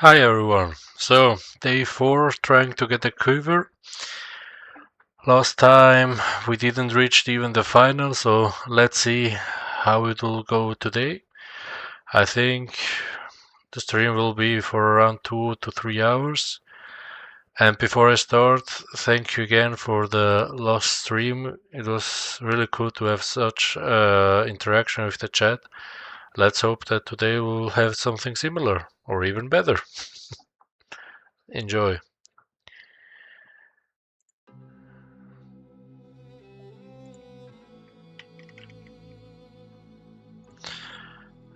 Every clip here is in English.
Hi everyone. So, day 4 trying to get a quiver. Last time we didn't reach even the final, so let's see how it will go today. I think the stream will be for around 2 to 3 hours. And before I start, thank you again for the last stream. It was really cool to have such interaction with the chat. Let's hope that today we'll have something similar or even better. Enjoy.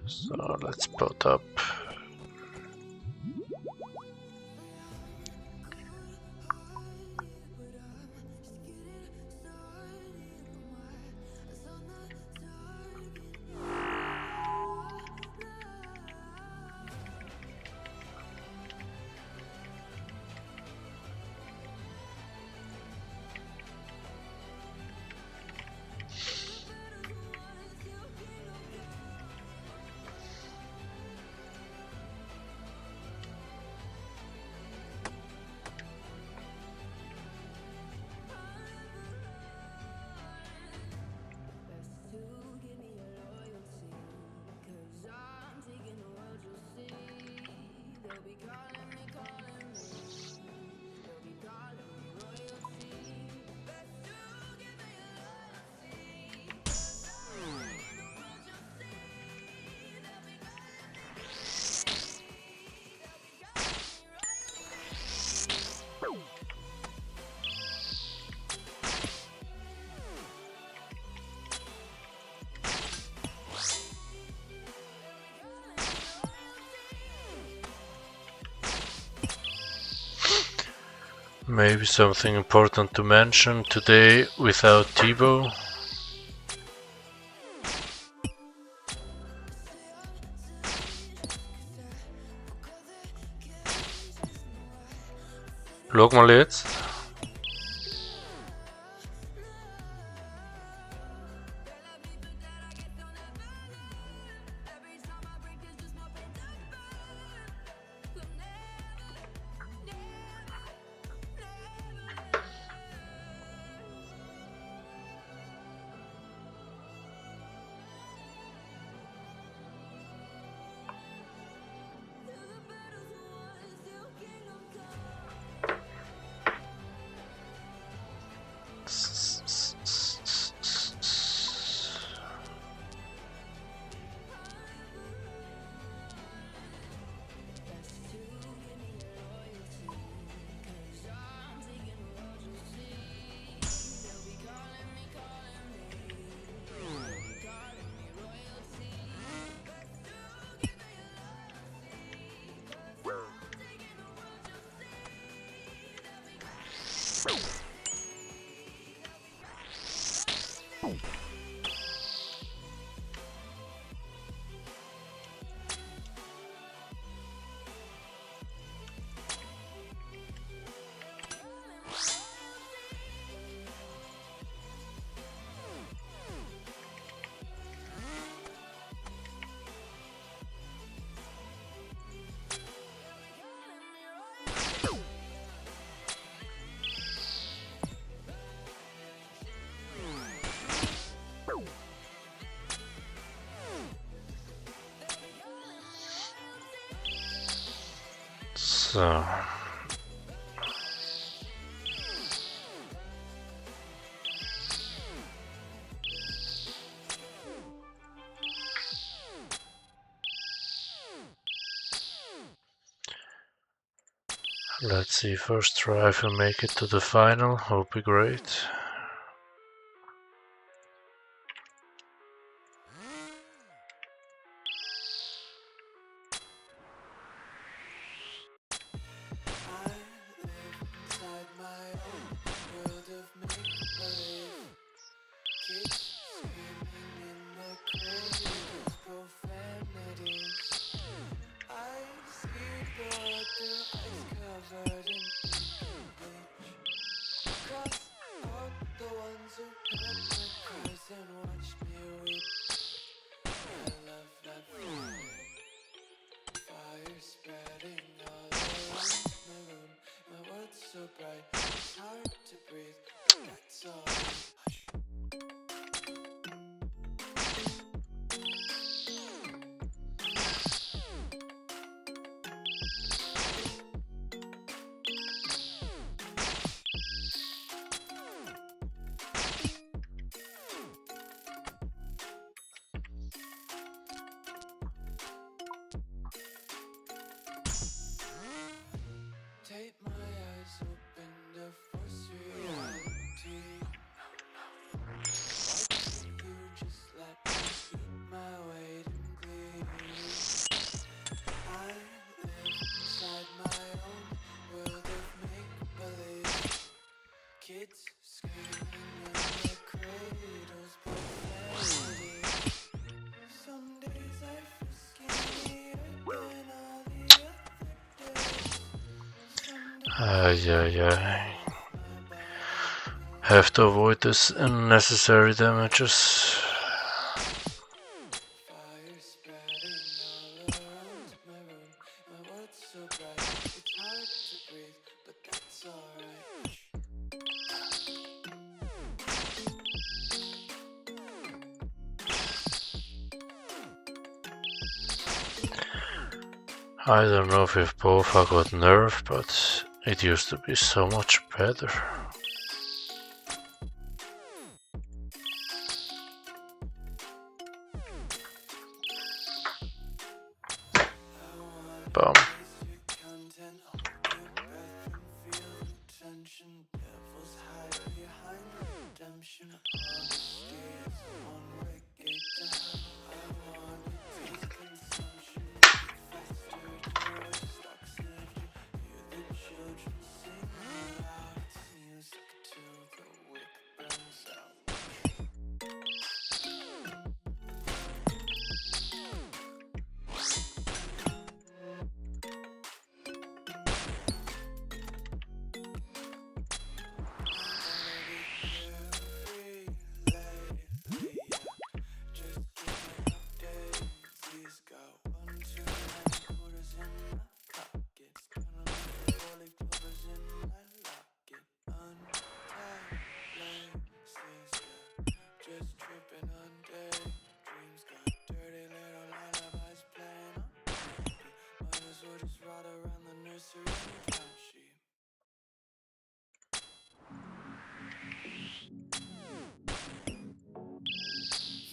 So let's put up. Maybe something important to mention today without Thibaut. Log mal jetzt. So. Let's see, first try if we make it to the final, would be great. Take my eyes open to force reality. Why can't you just let me eat my weight in glee? I live inside my own world of make-believe. Kids screaming in their cradles, profanity. Some days I feel skinnier than all the other days. Yeah. Have to avoid this unnecessary damages. Fire spreading all around my room. My world's so bright, it's hard to breathe, but that's alright. I don't know if both are got nerfed, but it used to be so much better. Bum.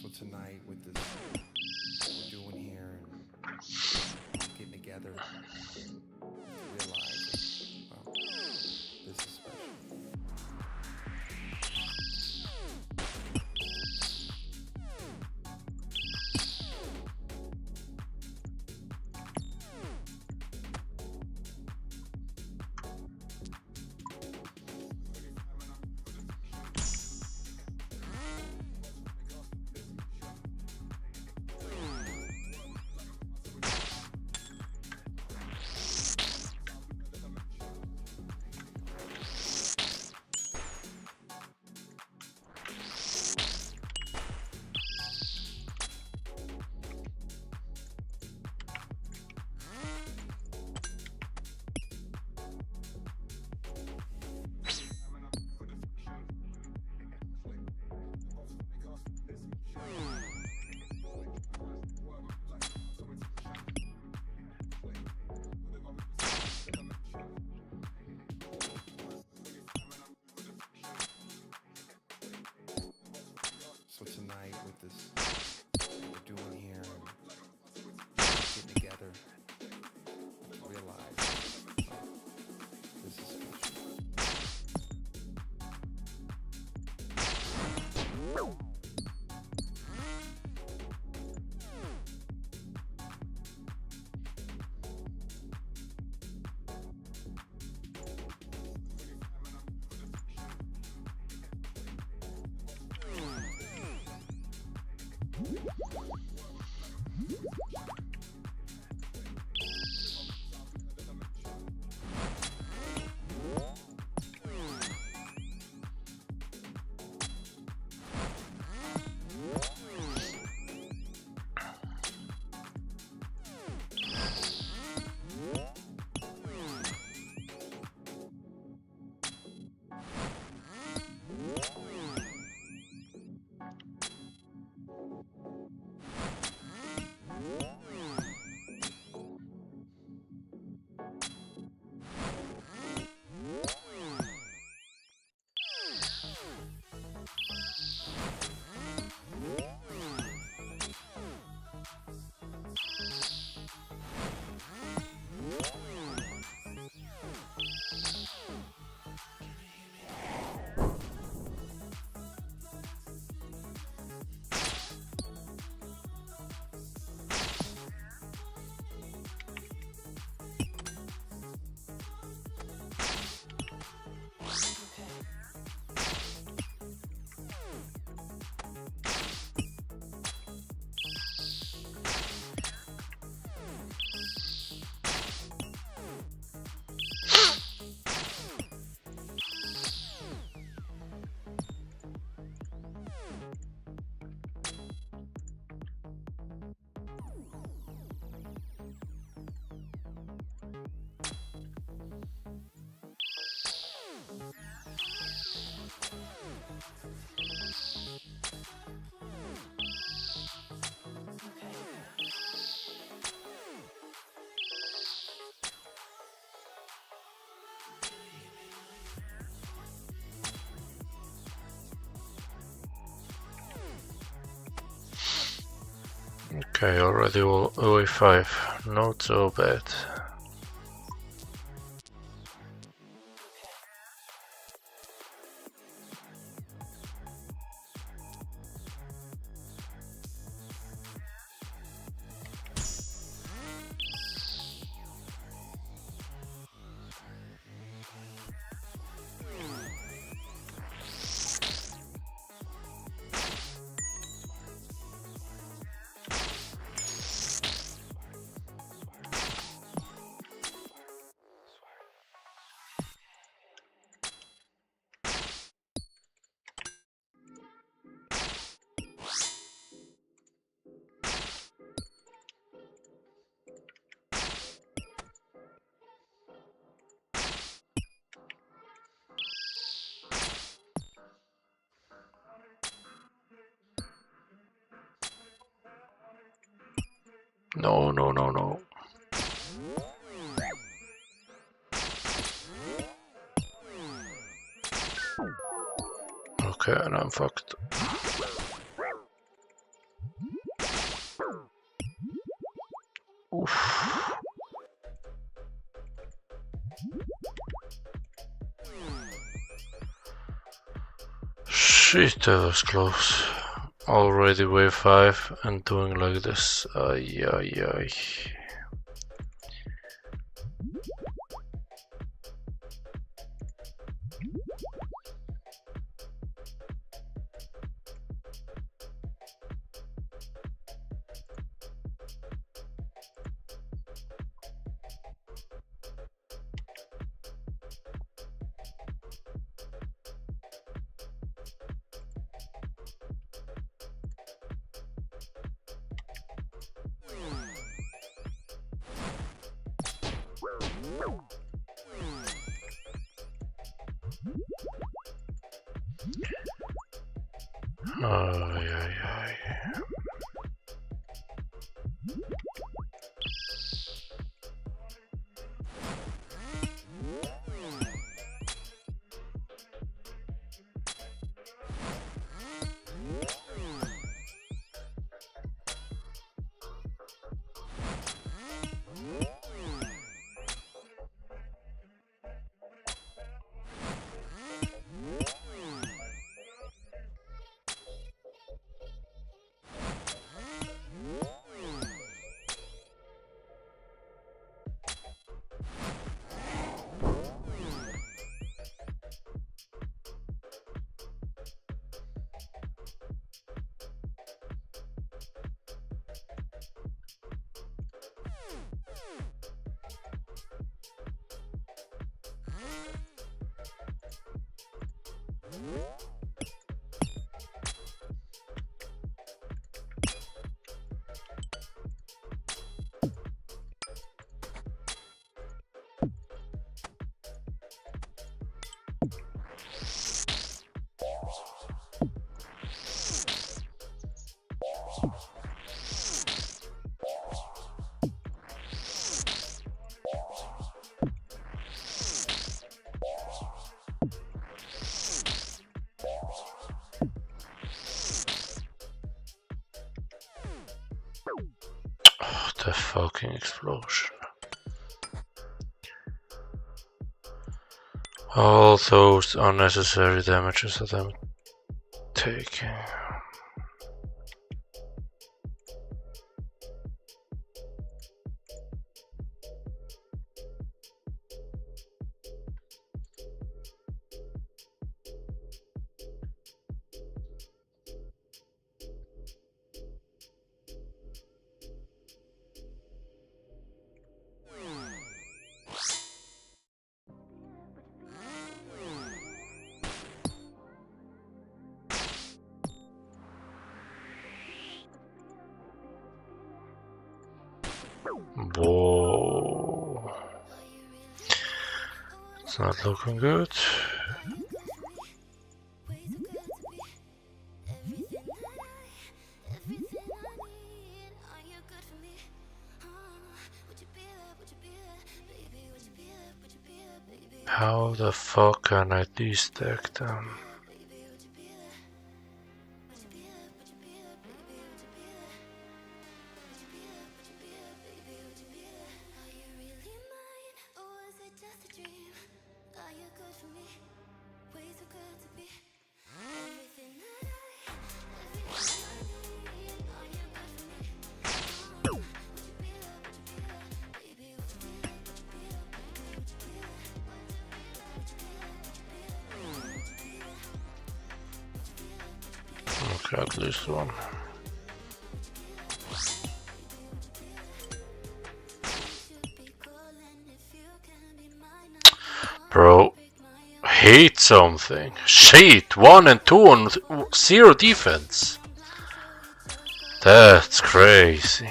So tonight with this, what we're doing here and getting together, realizing, well, this is special. Okay, already away 5. Not so bad. No, no, no, no. Okay, and I'm fucked. Oof. Shit, that was close. Already wave 5 and doing like this. Ay, ay, ay. Ay, ay, ay. Oh, the fucking explosion. All those unnecessary damages that I'm taking. Whoa. It's not looking good. How the fuck can I destack them? Got this one. Bro, hate something. Shit, 1 and 2 on 0 defense. That's crazy.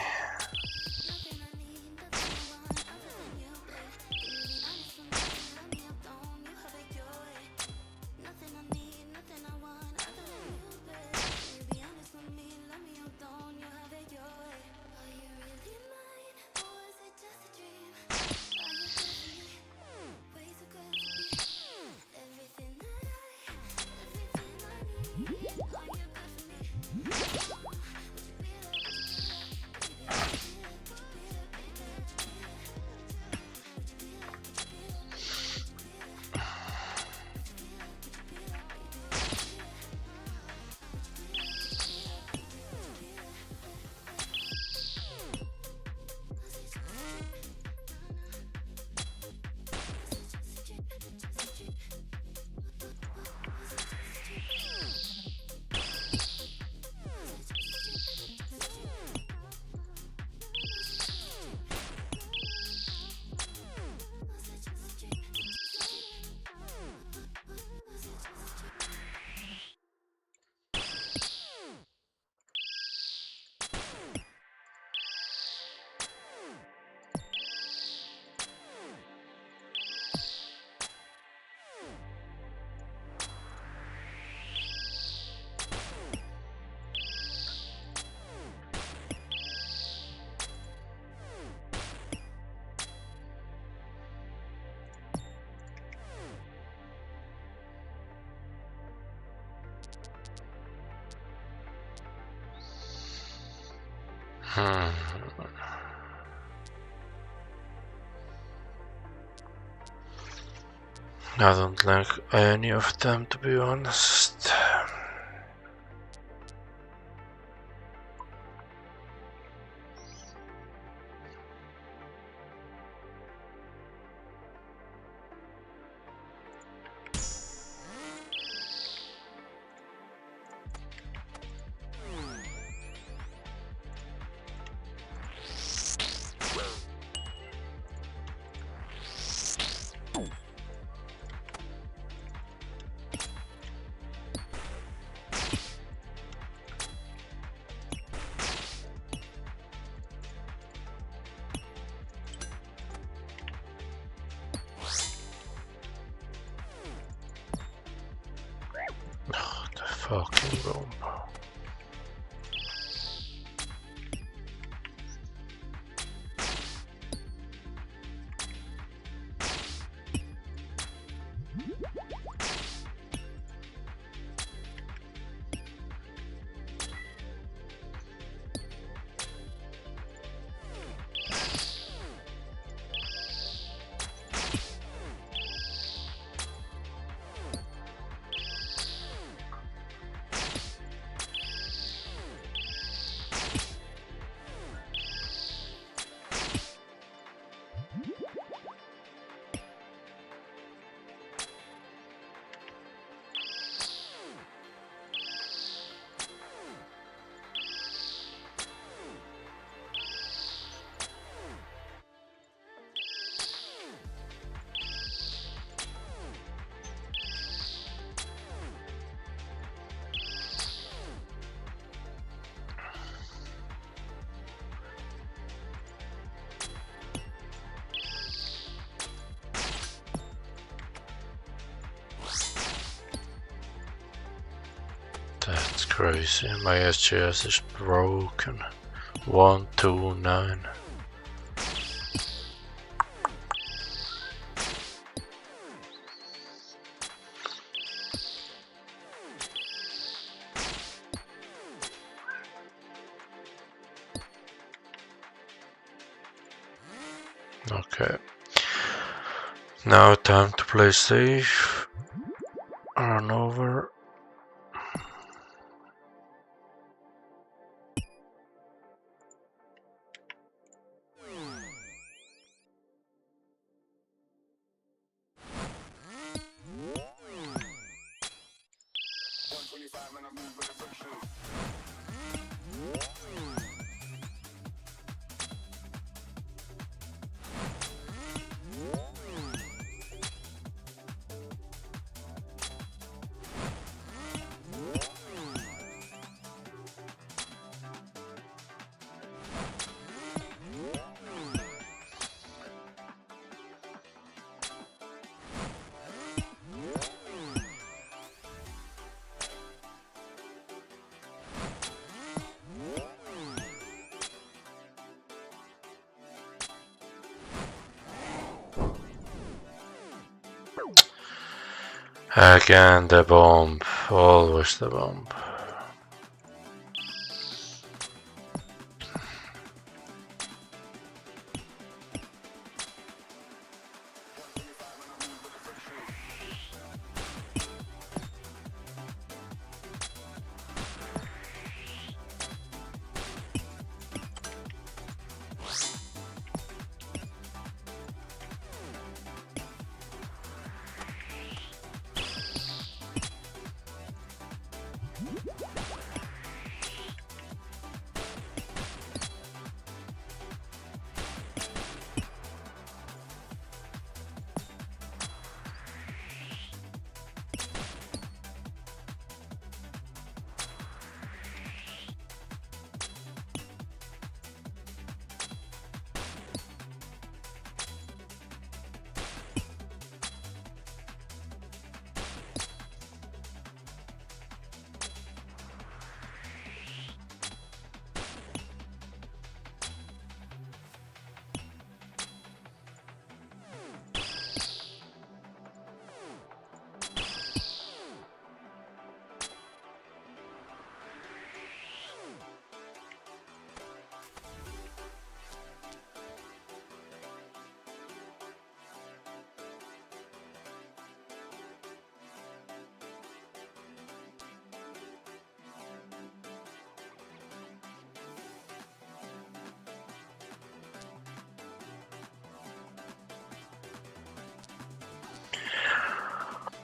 I don't like any of them, to be honest. Oh, the fucking room. That's crazy. My SGS is broken. 129. Okay. Now time to play safe. Run over. Again the bomb. Always the bomb.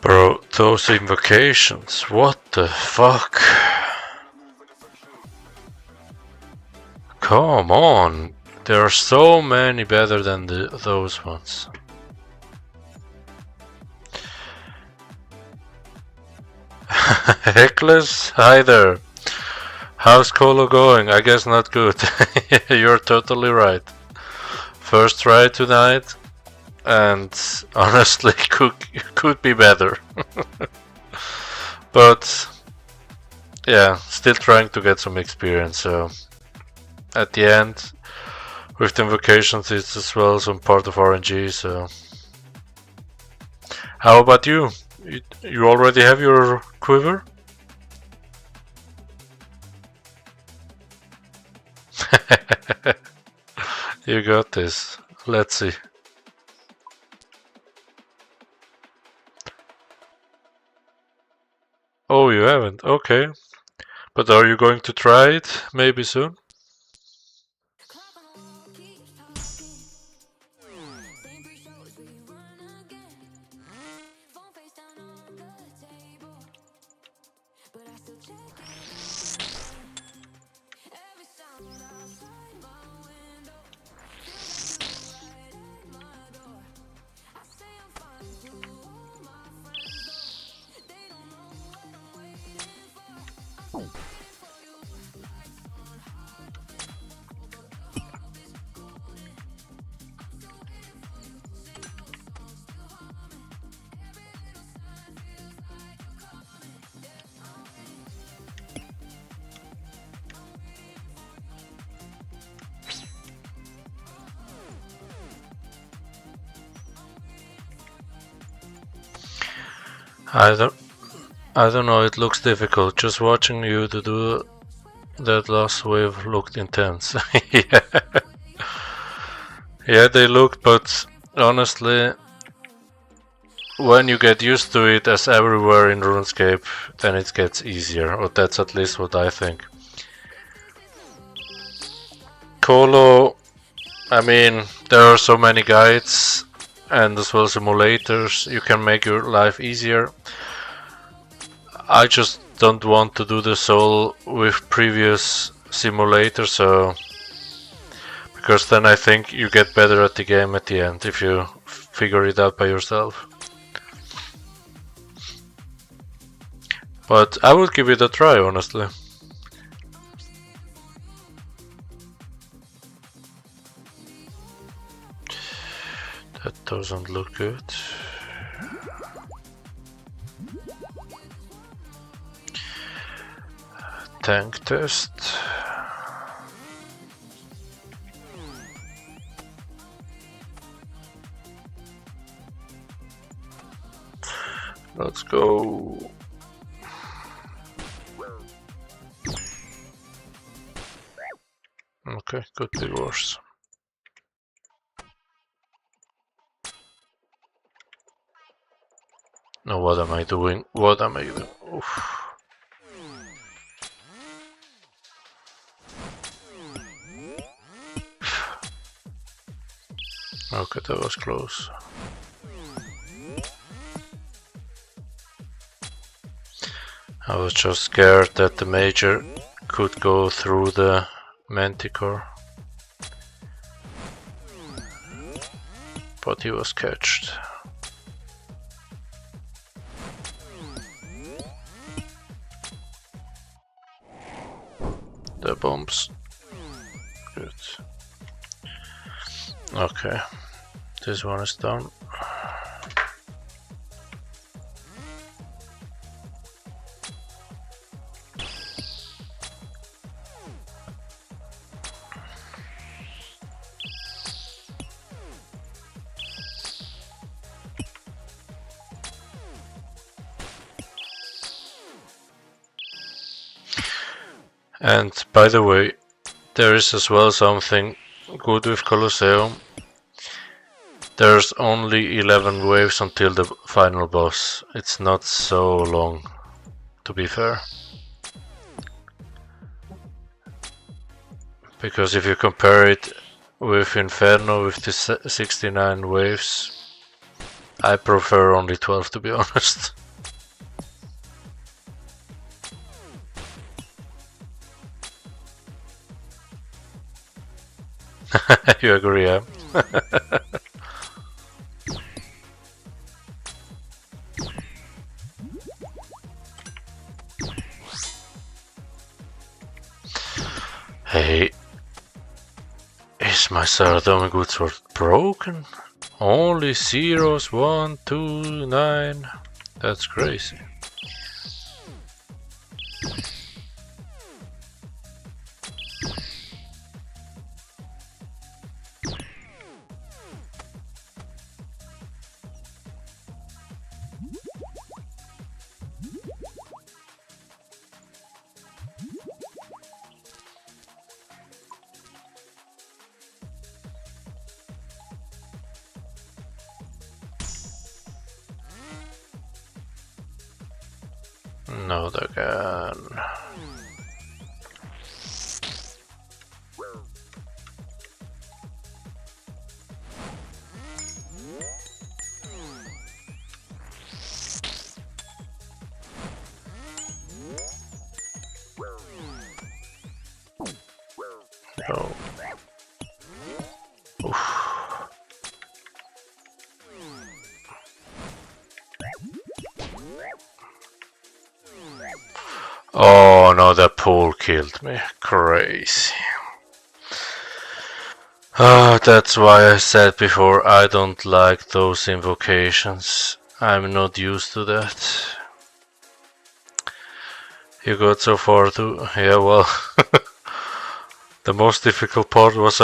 Bro, those invocations, what the fuck? Come on, there are so many better than those ones. Heckless, hi there. How's Colo going? I guess not good. You're totally right. First try tonight, and honestly could be better. But yeah, still trying to get some experience, so at the end with the invocations it's as well some part of RNG, so how about you? You already have your quiver? You got this. Let's see. Oh, you haven't? Okay. But are you going to try it maybe soon? I don't I don't know, it looks difficult. Just watching you to do that last wave looked intense. Yeah. Yeah, they looked, but honestly, when you get used to it as everywhere in RuneScape, then it gets easier, or that's at least what I think. Colo, I mean, there are so many guides and as well simulators, you can make your life easier. I just don't want to do this all with previous simulators, so because then I think you get better at the game at the end if you figure it out by yourself. But I would give it a try, honestly. That doesn't look good. Tank test. Let's go. Okay, could be worse. No, what am I doing? What am I doing? Oof. Okay, that was close. I was just scared that the Major could go through the Manticore. But he was catched. The bombs. Good. Okay. This one is done. And by the way, there is as well something good with Colosseum. There's only 11 waves until the final boss. It's not so long, to be fair. Because if you compare it with Inferno with the 69 waves, I prefer only 12, to be honest. You agree, yeah? Hey, is my Saradomi good sword broken? Only zeros, 1, 2, 9. That's crazy. Not again. No. Oof. Oh no, that pool killed me. Crazy. That's why I said before I don't like those invocations. I'm not used to that. You got so far too? Yeah, well, the most difficult part was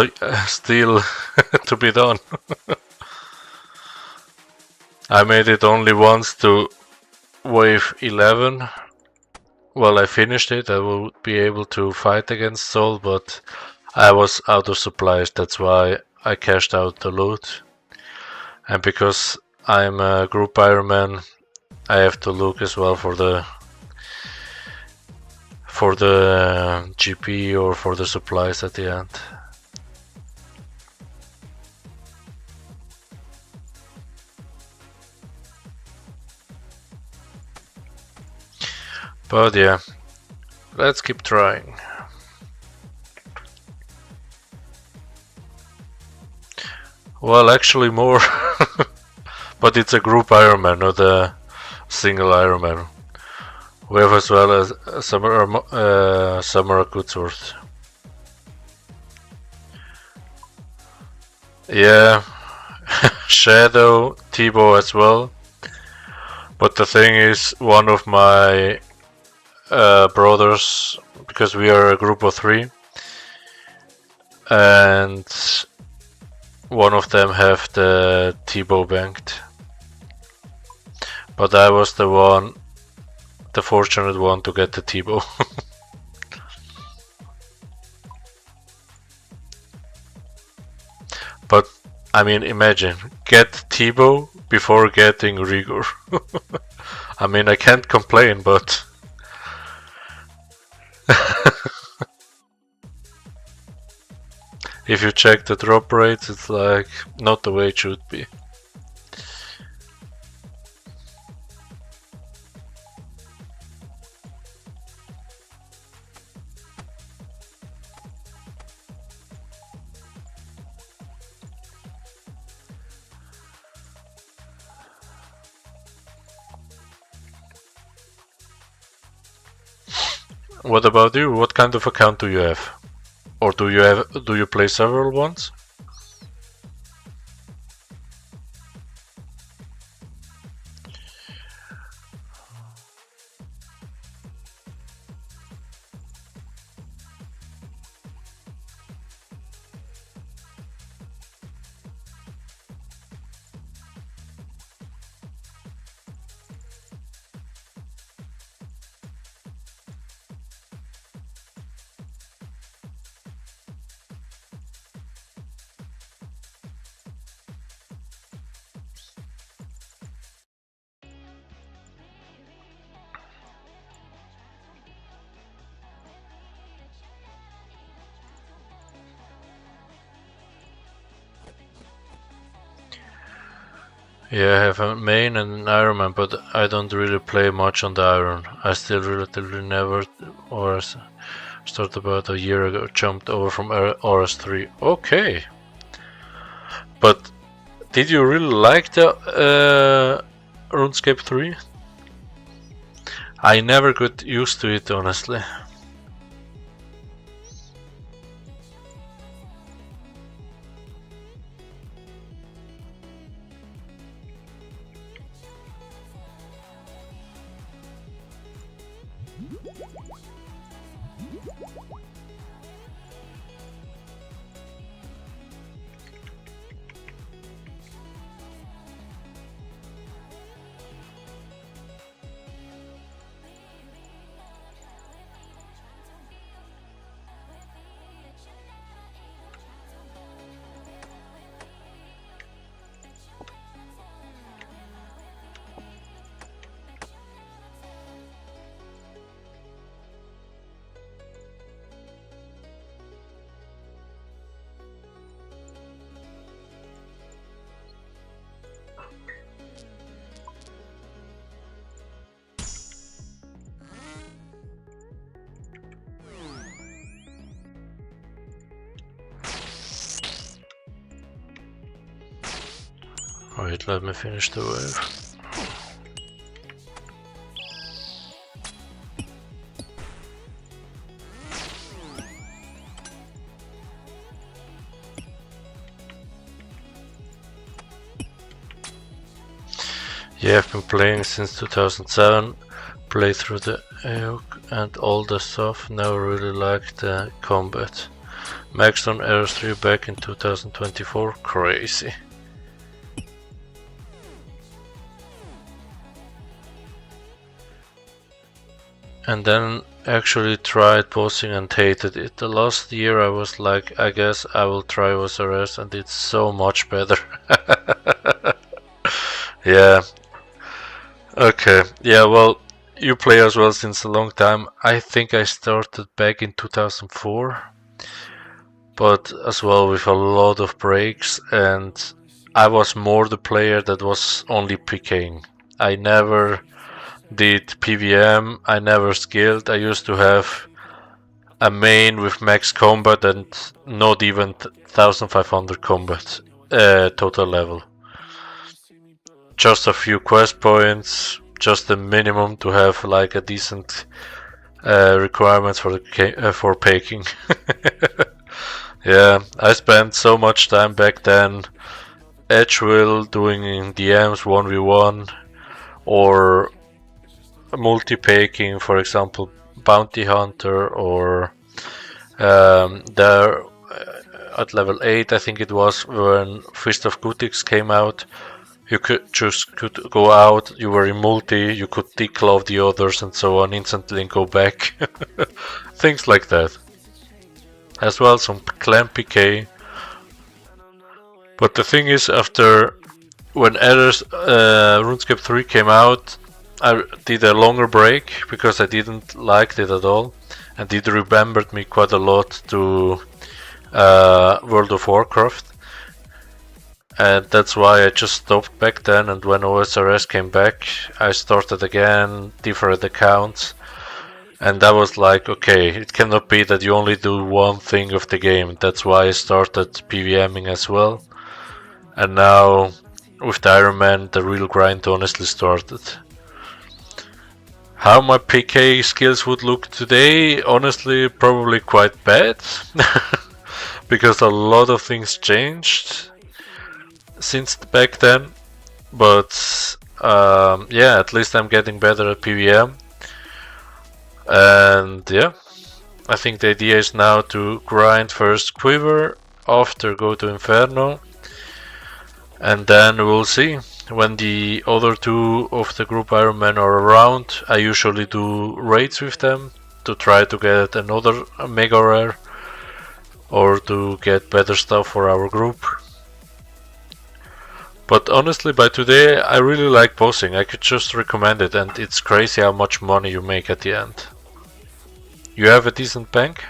still to be done. I made it only once to wave 11. Well, I finished it. I will be able to fight against Sol, but I was out of supplies. That's why I cashed out the loot. And because I'm a group Ironman, I have to look as well for the GP or for the supplies at the end. But yeah, let's keep trying. Well, actually more, but it's a group Ironman, not a single Ironman. We have as well as Samara Goodsworth. Yeah, Shadow, T-Bow as well. But the thing is, one of my brothers, because we are a group of 3, and one of them have the T-Bow banked. But I was the fortunate one to get the T-bow. But I mean, imagine get T-bow before getting rigor. I mean, I can't complain, but if you check the drop rates, it's like not the way it should be. What about you? What kind of account do you have? Or do you play several ones? Yeah, I have a main and an Ironman, but I don't really play much on the Iron. I still relatively never, or started about a year ago, jumped over from RS3. Okay. But did you really like the RuneScape 3? I never got used to it, honestly. Wait, let me finish the wave. Yeah, I've been playing since 2007, played through the AOC and all the stuff, never really liked the combat. Maxed on RS3 back in 2024, crazy. And then actually tried posting and hated it. The last year I was like, I guess I will try OSRS, and it's so much better. Yeah. Okay. Yeah, well, you play as well since a long time. I think I started back in 2004, but as well with a lot of breaks, and I was more the player that was only PKing. I never did PVM, I never skilled. I used to have a main with max combat and not even 1500 combat total level. Just a few quest points, just the minimum to have like a decent requirements for the for paking. Yeah, I spent so much time back then Edgeville doing DMs 1v1 or multi-paking, for example, Bounty Hunter, or there at level 8 I think it was when Fist of Gutix came out. You could go out, you were in multi, you could declove the others and so on instantly and go back. Things like that. As well, some clan PK. But the thing is, after when RuneScape 3 came out, I did a longer break because I didn't like it at all, and it remembered me quite a lot to World of Warcraft. And that's why I just stopped back then, and when OSRS came back, I started again, different accounts, and that was like, okay, it cannot be that you only do one thing of the game. That's why I started PVMing as well. And now, with the Iron Man, the real grind honestly started. How my PK skills would look today, honestly, probably quite bad. Because a lot of things changed since back then. But yeah, at least I'm getting better at PVM. And yeah, I think the idea is now to grind first Quiver, after go to Inferno. And then we'll see. When the other two of the group Ironman are around, I usually do raids with them to try to get another mega rare or to get better stuff for our group. But honestly, by today, I really like bossing. I could just recommend it, and it's crazy how much money you make at the end. You have a decent bank?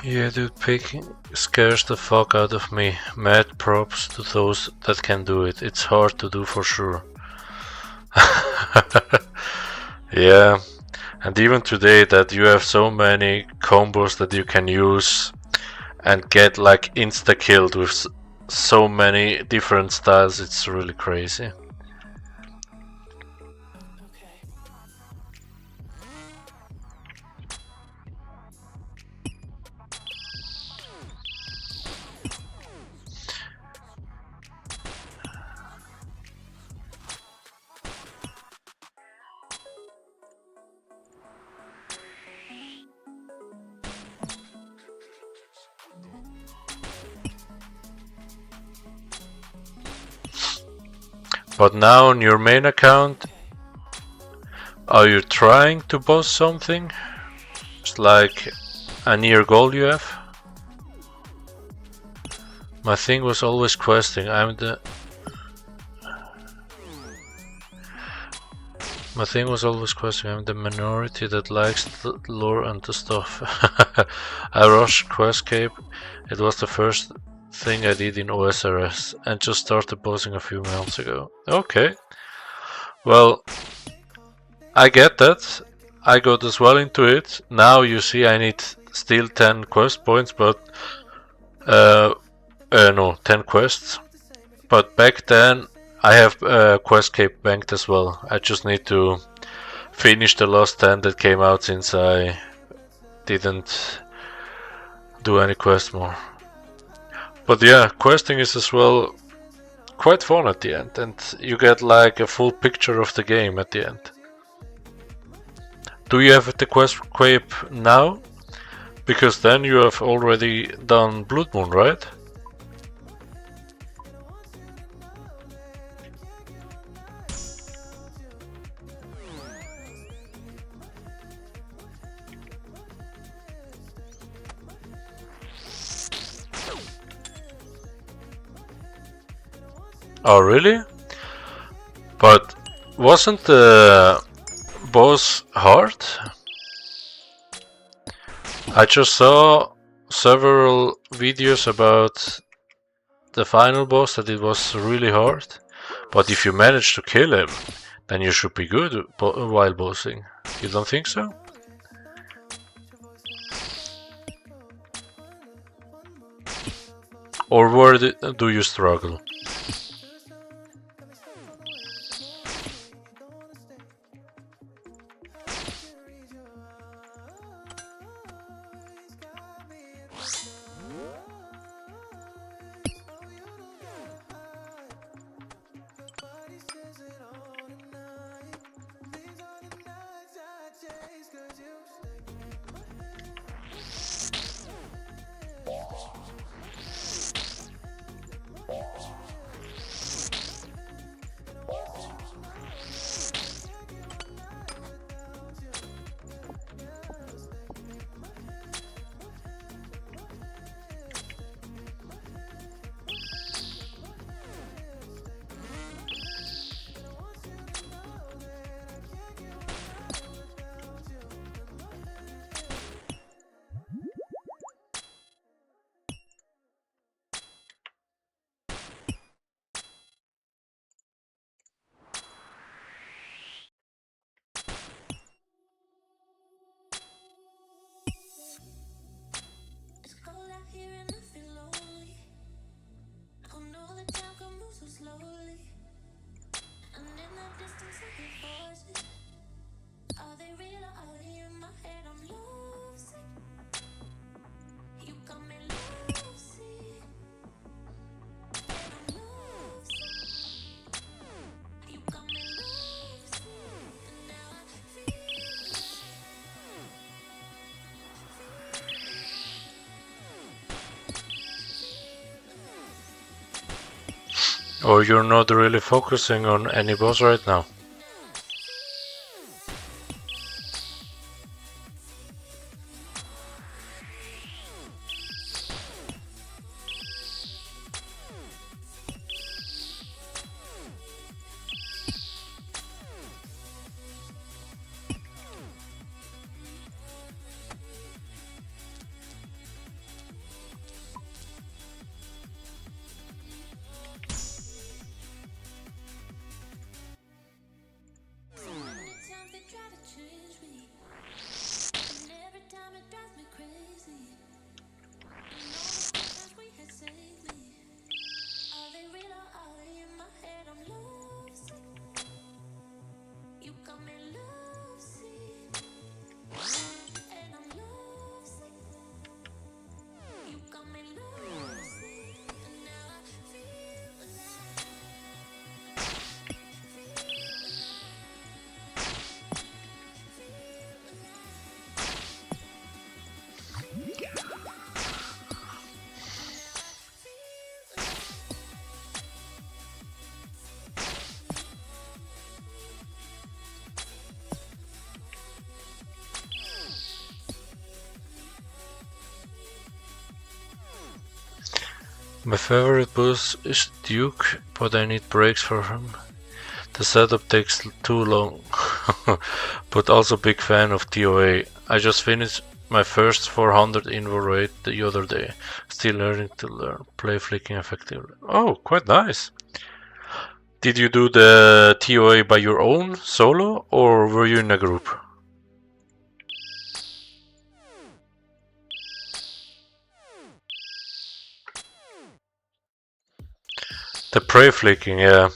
Yeah, dude, picking scares the fuck out of me. Mad props to those that can do it. It's hard to do for sure. Yeah, and even today that you have so many combos that you can use and get like insta killed with so many different styles, it's really crazy. But now on your main account, are you trying to boss something? It's like a near goal you have? My thing was always questing. My thing was always questing. I'm the minority that likes the lore and the stuff. I rushed Questscape. It was the first thing I did in OSRS and just started bossing a few months ago. Okay. Well, I get that. I got as well into it. Now you see I need still 10 quest points, but no, 10 quests. But back then I have Questscape banked as well. I just need to finish the last 10 that came out since I didn't do any quest more. But yeah, questing is as well quite fun at the end, and you get like a full picture of the game at the end. Do you have the Questscape now? Because then you have already done Blood Moon, right? Oh really? But wasn't the boss hard? I just saw several videos about the final boss that it was really hard, but if you manage to kill him, then you should be good while bossing. You don't think so? Or where do you struggle? It's cold out here and I feel lonely. I know the time can move so slowly. And in the distance I hear voices. Are they real or are they in my head? I'm lovesick. You got me lovesick. And I'm lovesick. You got me lovesick. And now I feel Or you're not really focusing on any boss right now? times they try to change me. And every time it drives me crazy. And all the times we had saved me. Are they real or are they in my head? I'm lovesick. You got me lovesick. And I'm lovesick. You got me lovesick. And now I feel alive. My favorite boss is Duke, but I need breaks for him. The setup takes too long. But also big fan of TOA. I just finished my first 400 invo raid the other day. Still learning to play flicking effectively. Oh, quite nice. Did you do the TOA by your own, solo, or were you in a group? The prey flicking, yeah.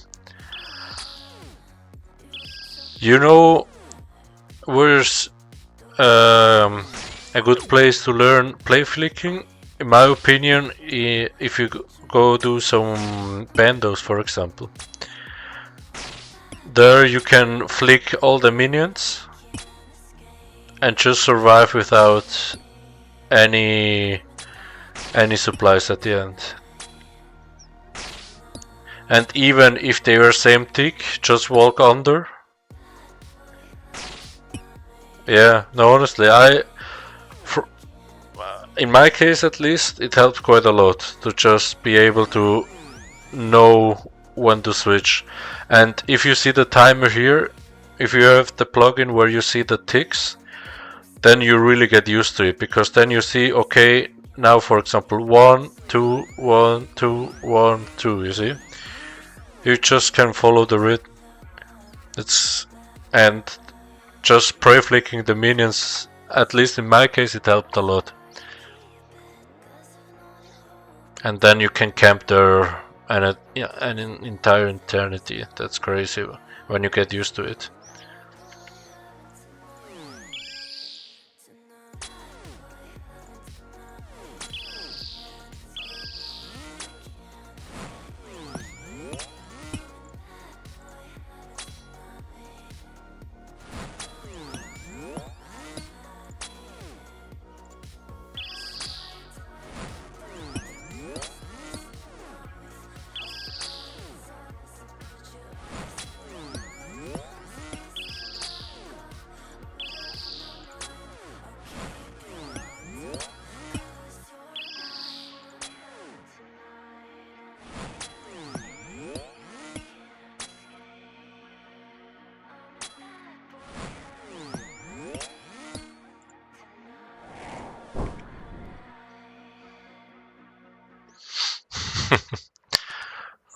You know, where's a good place to learn play flicking? In my opinion, if you go do some bandos, for example. There you can flick all the minions and just survive without any supplies at the end. And even if they were same tick, just walk under. Yeah, no, honestly, in my case at least, it helped quite a lot to just be able to know when to switch. And if you see the timer here, if you have the plugin where you see the ticks, then you really get used to it, because then you see, okay, now for example 1 2 1 2 1 2, you see, you just can follow the rhythm. And just spray flicking the minions, at least in my case, it helped a lot. And then you can camp there an entire eternity. That's crazy when you get used to it.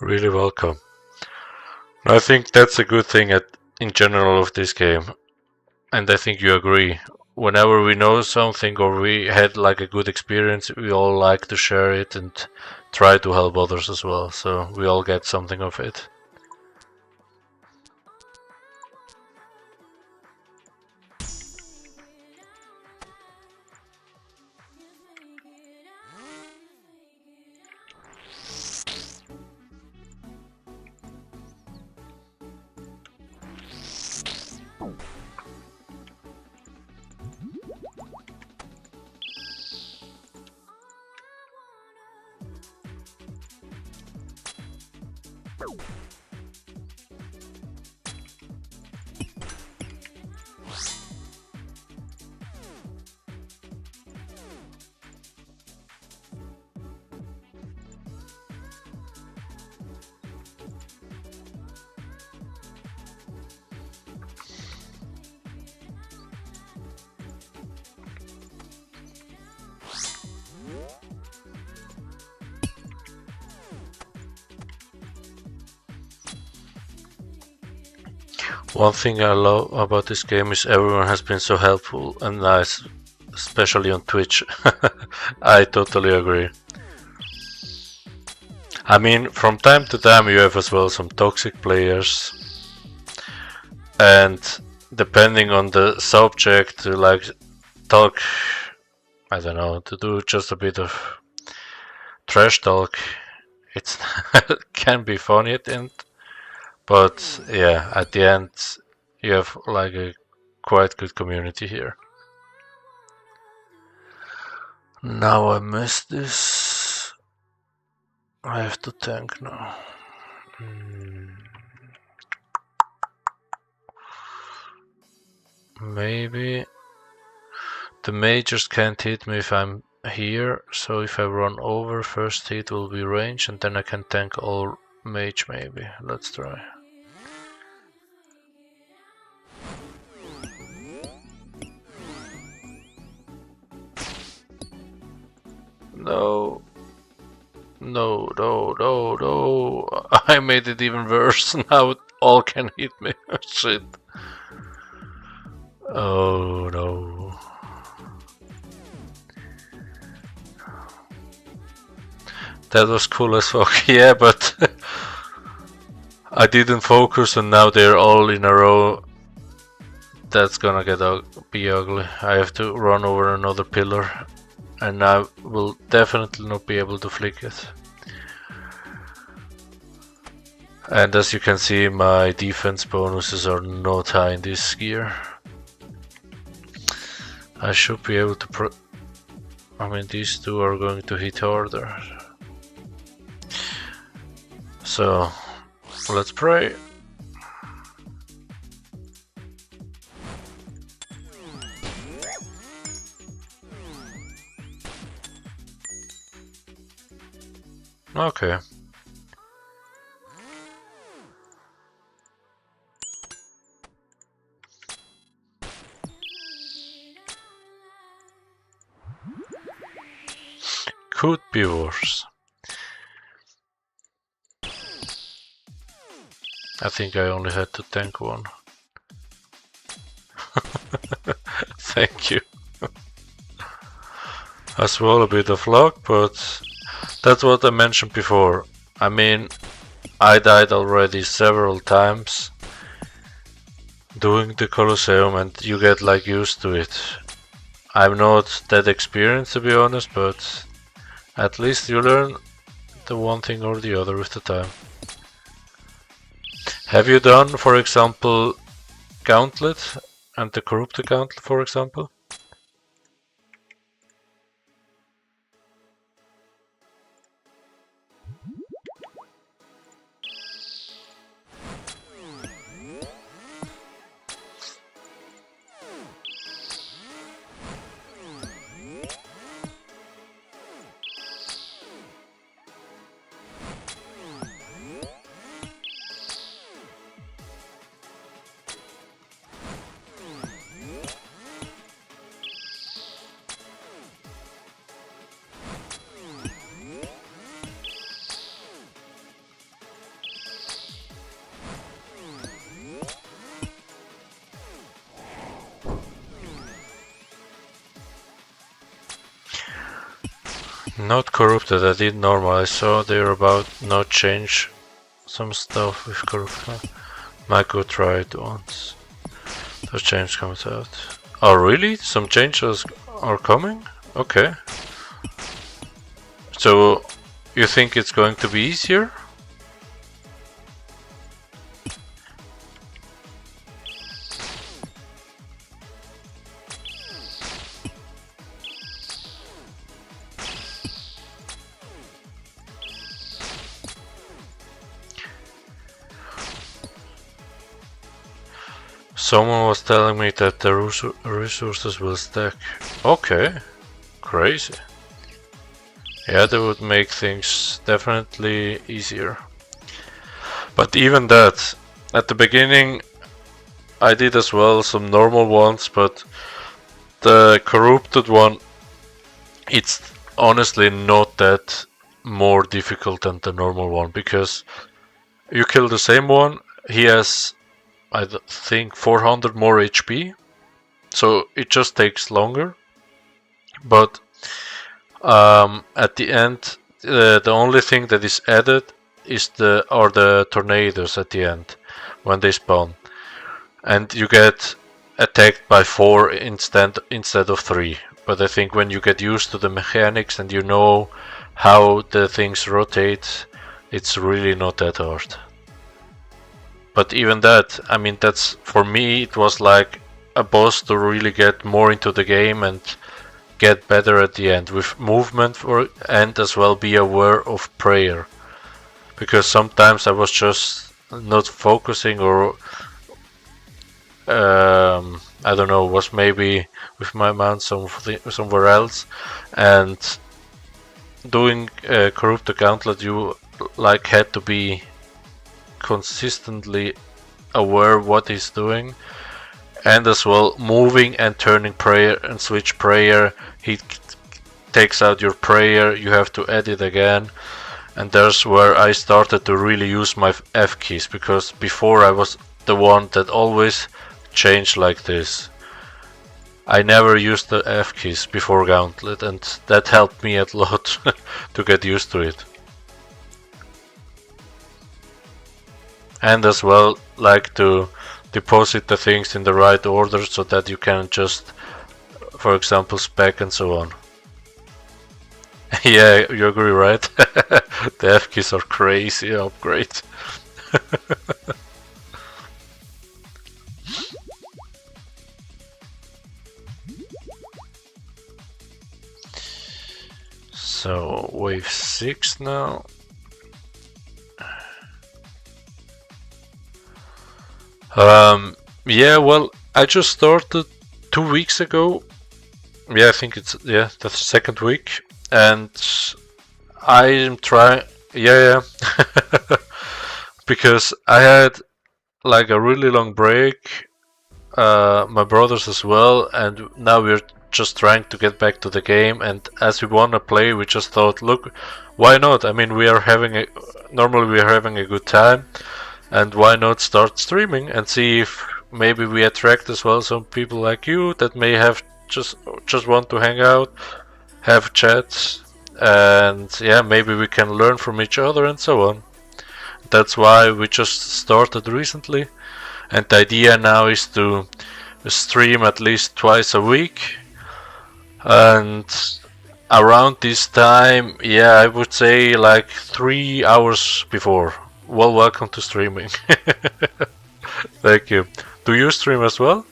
Really welcome. I think that's a good thing in general of this game, and I think you agree. Whenever we know something or we had like a good experience, we all like to share it and try to help others as well, so we all get something of it. One thing I love about this game is everyone has been so helpful and nice, especially on Twitch. I totally agree. I mean, from time to time you have as well some toxic players, and depending on the subject, to like talk, I don't know, to do just a bit of trash talk, it's can be funny at the end. But yeah, at the end, you have like a quite good community here. Now I missed this. I have to tank now. Maybe the mages can't hit me if I'm here, so if I run over, first hit will be range, and then I can tank all mage maybe. Let's try. No. No, no, no, no. I made it even worse. Now all can hit me. Shit. Oh no. That was cool as fuck. Yeah, but I didn't focus and now they're all in a row. That's gonna be ugly. I have to run over another pillar and I will definitely not be able to flick it. And as you can see, my defense bonuses are not high in this gear. I should be able to I mean, these two are going to hit harder. So, let's pray. Okay. could be worse. I think I only had to tank one. Thank you. As well, a bit of luck, but that's what I mentioned before. I mean, I died already several times doing the Colosseum, and you get like used to it. I'm not that experienced, to be honest, but at least you learn the one thing or the other with the time. Have you done, for example, Gauntlet and the Corrupted Gauntlet, for example? Not Corrupted, I did normal. I saw they're about not change some stuff with Corrupted. Might go try it once. The change comes out. Oh really? Some changes are coming? Okay. So you think it's going to be easier? Someone was telling me that the resources will stack. Okay, crazy. Yeah, that would make things definitely easier. But even that, at the beginning I did as well some normal ones, but the Corrupted one, it's honestly not that more difficult than the normal one, because you kill the same one, he has I think 400 more HP, so it just takes longer. But at the end, the only thing that is added is the tornadoes at the end when they spawn, and you get attacked by 4 instead of 3. But I think when you get used to the mechanics and you know how the things rotate, it's really not that hard. But even that, I mean, that's for me, it was like a boss to really get more into the game and get better at the end with movement and as well be aware of prayer. Because sometimes I was just not focusing, or I don't know, was maybe with my mind somewhere else, and doing Corrupted Gauntlet, you like had to be consistently aware what he's doing, and as well moving and turning prayer and switch prayer. He takes out your prayer, you have to edit again, and there's where I started to really use my F keys, because before I was the one that always changed like this. I never used the F keys before Gauntlet, and that helped me a lot to get used to it. And as well, like to deposit the things in the right order so that you can just, for example, spec and so on. Yeah, you agree, right? The F keys are crazy upgrade. So wave 6 now. Yeah, well, I just started 2 weeks ago. Yeah, I think it's the second week, and I am trying. Yeah. Because I had like a really long break. My brothers as well, and now we're just trying to get back to the game, and as we wanna play, we just thought, look, why not? I mean, normally we are having a good time, and why not start streaming and see if maybe we attract as well some people like you that may have just want to hang out, have chats, and yeah, maybe we can learn from each other and so on. That's why we just started recently, and the idea now is to stream at least twice a week, and around this time, yeah, I would say like 3 hours before. Well, welcome to streaming. Thank you. Do you stream as well?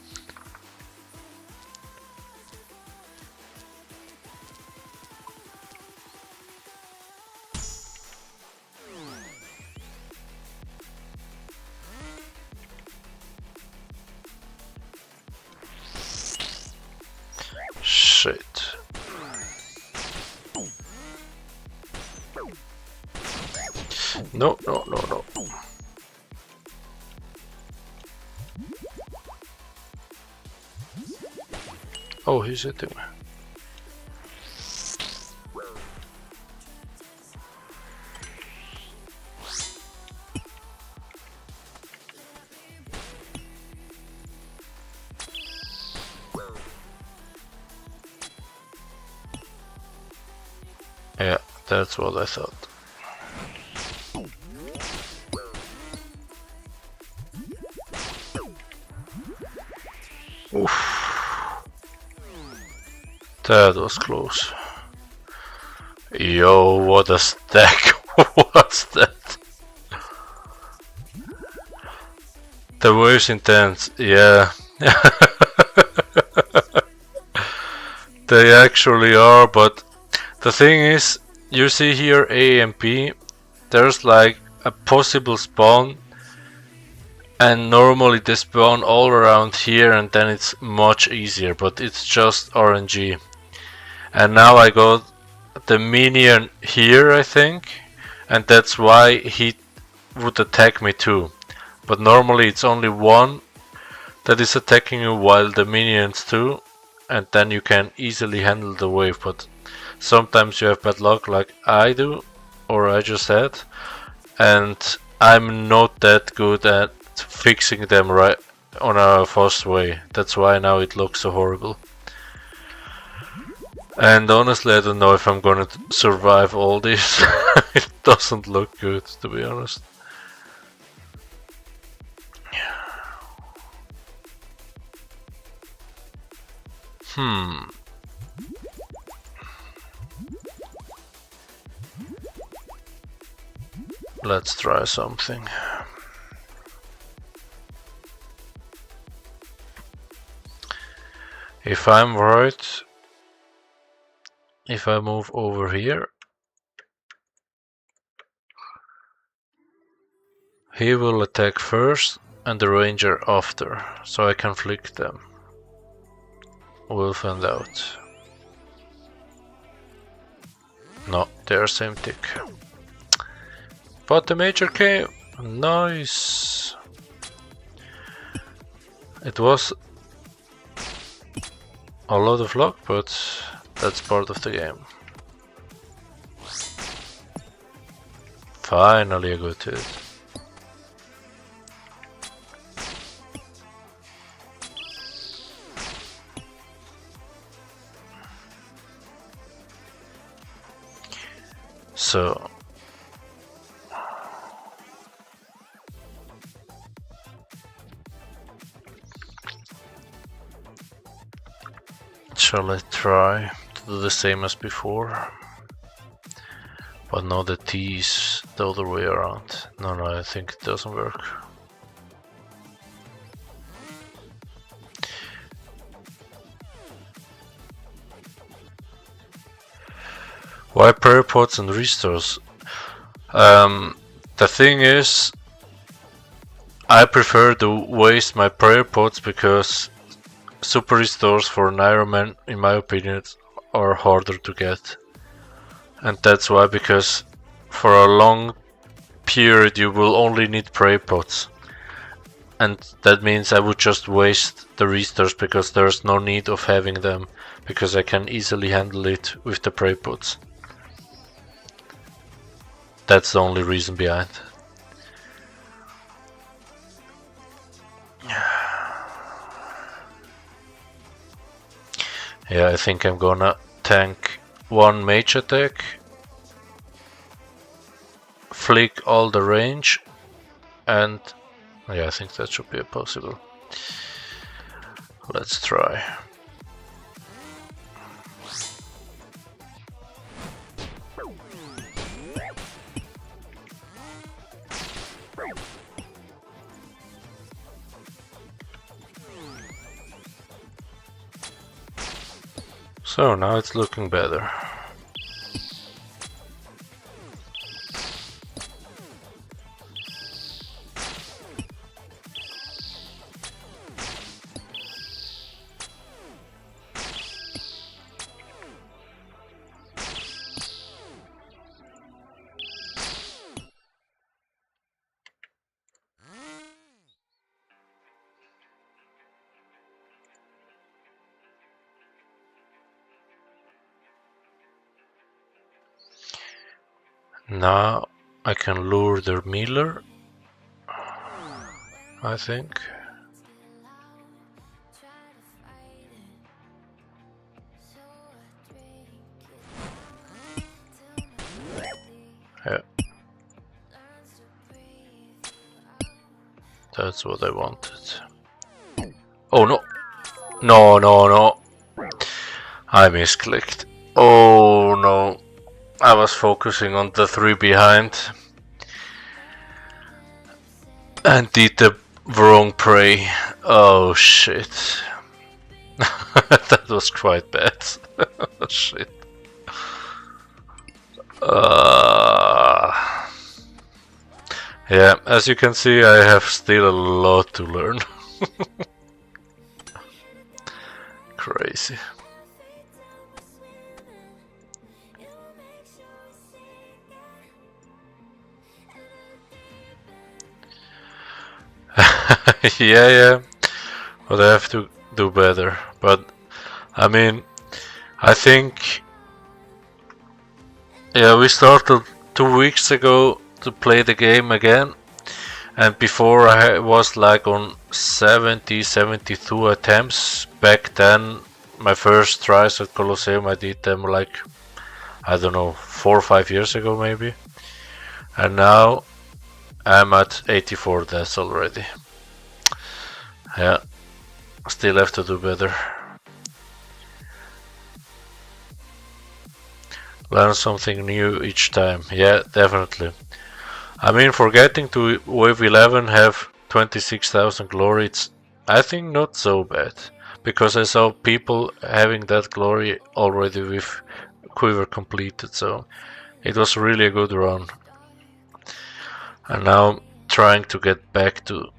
Shit. No, no, no, no. Oh, he's hitting me. Yeah, that's what I thought. Oof. That was close. Yo, what a stack was that? The wave's intense, yeah. They actually are, but the thing is, you see here A and B, there's like a possible spawn, and normally they spawn all around here and then it's much easier, but it's just RNG. And now I got the minion here, I think, and that's why he would attack me too. But normally it's only one that is attacking you while the minions too, and then you can easily handle the wave. But sometimes you have bad luck like I do, or I just had, and I'm not that good at fixing them right on a fast way. That's why now it looks so horrible. And honestly, I don't know if I'm gonna survive all this. It doesn't look good, to be honest. Let's try something. If I'm right, if I move over here, he will attack first and the ranger after, so I can flick them. We'll find out. No, they're same tick. But the major came. Nice. It was a lot of luck, but that's part of the game. Finally a good hit. So shall I try to do the same as before? But now the T is the other way around. No, I think it doesn't work. Why prayer pots and restores? The thing is, I prefer to waste my prayer pots because super restores for Nairoman, in my opinion, are harder to get. And that's why, because for a long period you will only need prayer pots. and that means I would just waste the restores because there's no need of having them, because I can easily handle it with the prey pots. That's the only reason behind. Yeah, I think I'm gonna tank one mage attack, flick all the range, and yeah, I think that should be possible. Let's try. So now it's looking better. Now I can lure the miller, I think. Yeah. That's what I wanted. Oh no! No, no, no! I misclicked. Oh no! I was focusing on the 3 behind and did the wrong prey. Oh shit. That was quite bad. Shit. Yeah, as you can see, I have still a lot to learn. Crazy. Yeah, but I have to do better. But I mean, I think, yeah, we started 2 weeks ago to play the game again, and before I was like on 72 attempts. Back then, my first tries at Colosseum, I did them like, I don't know, 4 or 5 years ago maybe, and now I'm at 84 deaths already. Yeah, still have to do better. Learn something new each time. Yeah, definitely. I mean, for getting to wave 11, have 26,000 glory, it's, I think, not so bad. Because I saw people having that glory already with quiver completed, so it was really a good run. And now I'm trying to get back to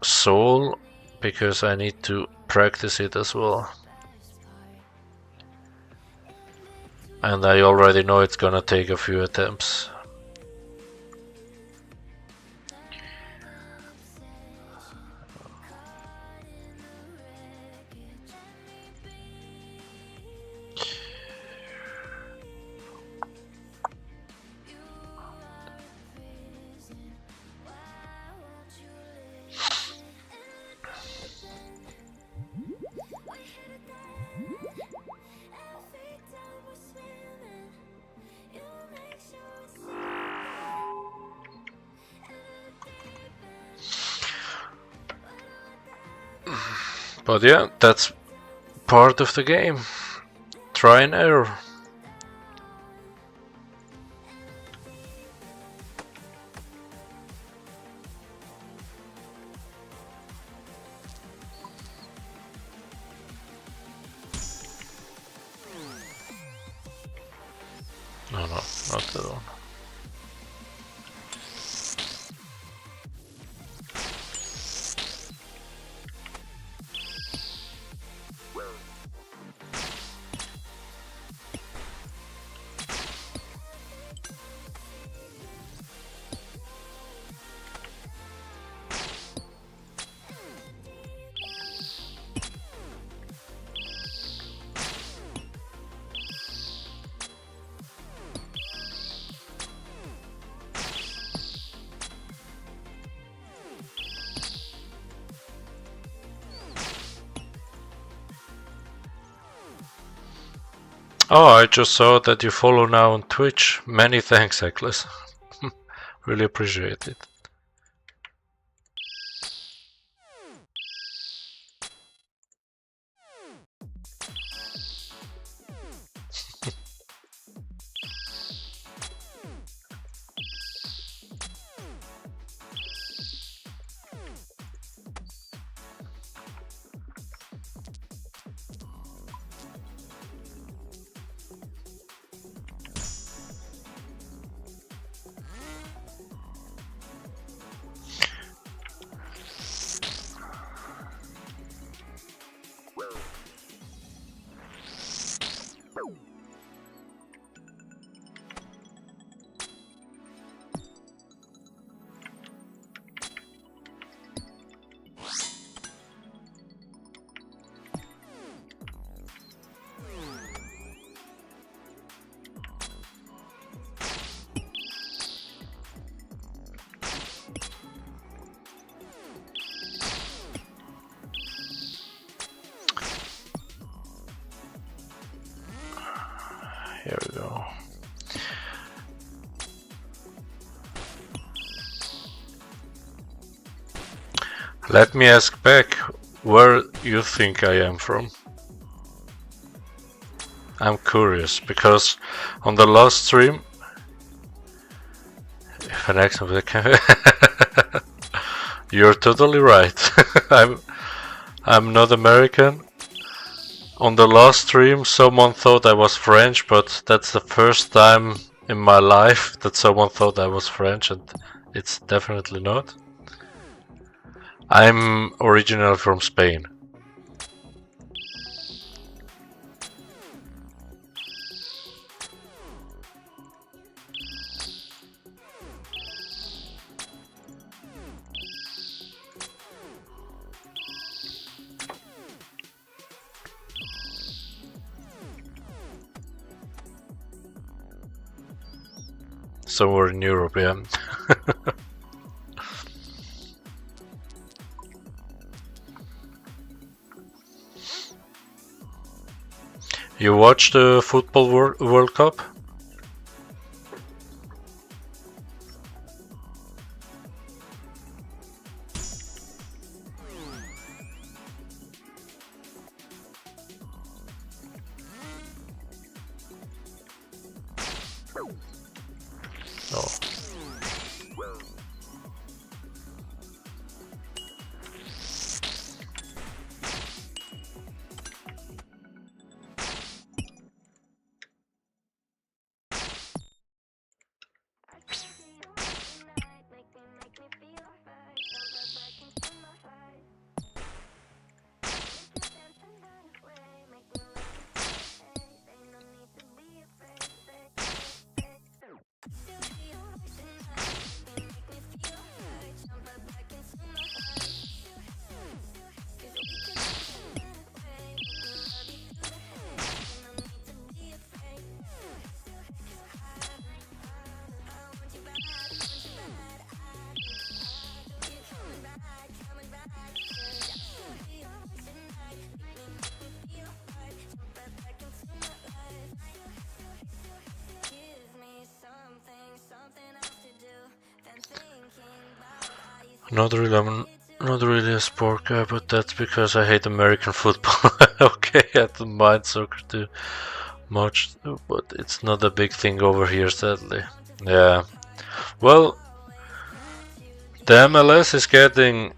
soul, because I need to practice it as well. And I already know it's gonna take a few attempts. But yeah, that's part of the game. Try and error. No, no, not that one. Oh, I just saw that you follow now on Twitch. Many thanks, Ekles. Really appreciate it. Here we go. Let me ask back where you think I am from. I'm curious because on the last stream, if an accent with a camera, you're totally right. I'm not American. On the last stream, someone thought I was French, but that's the first time in my life that someone thought I was French, and it's definitely not. I'm originally from Spain. Somewhere in Europe, yeah. You watched the football World Cup? No. Not really a sport guy, but that's because I hate American football. Okay, I don't mind soccer too much, but it's not a big thing over here, sadly. Yeah. Well, the MLS is getting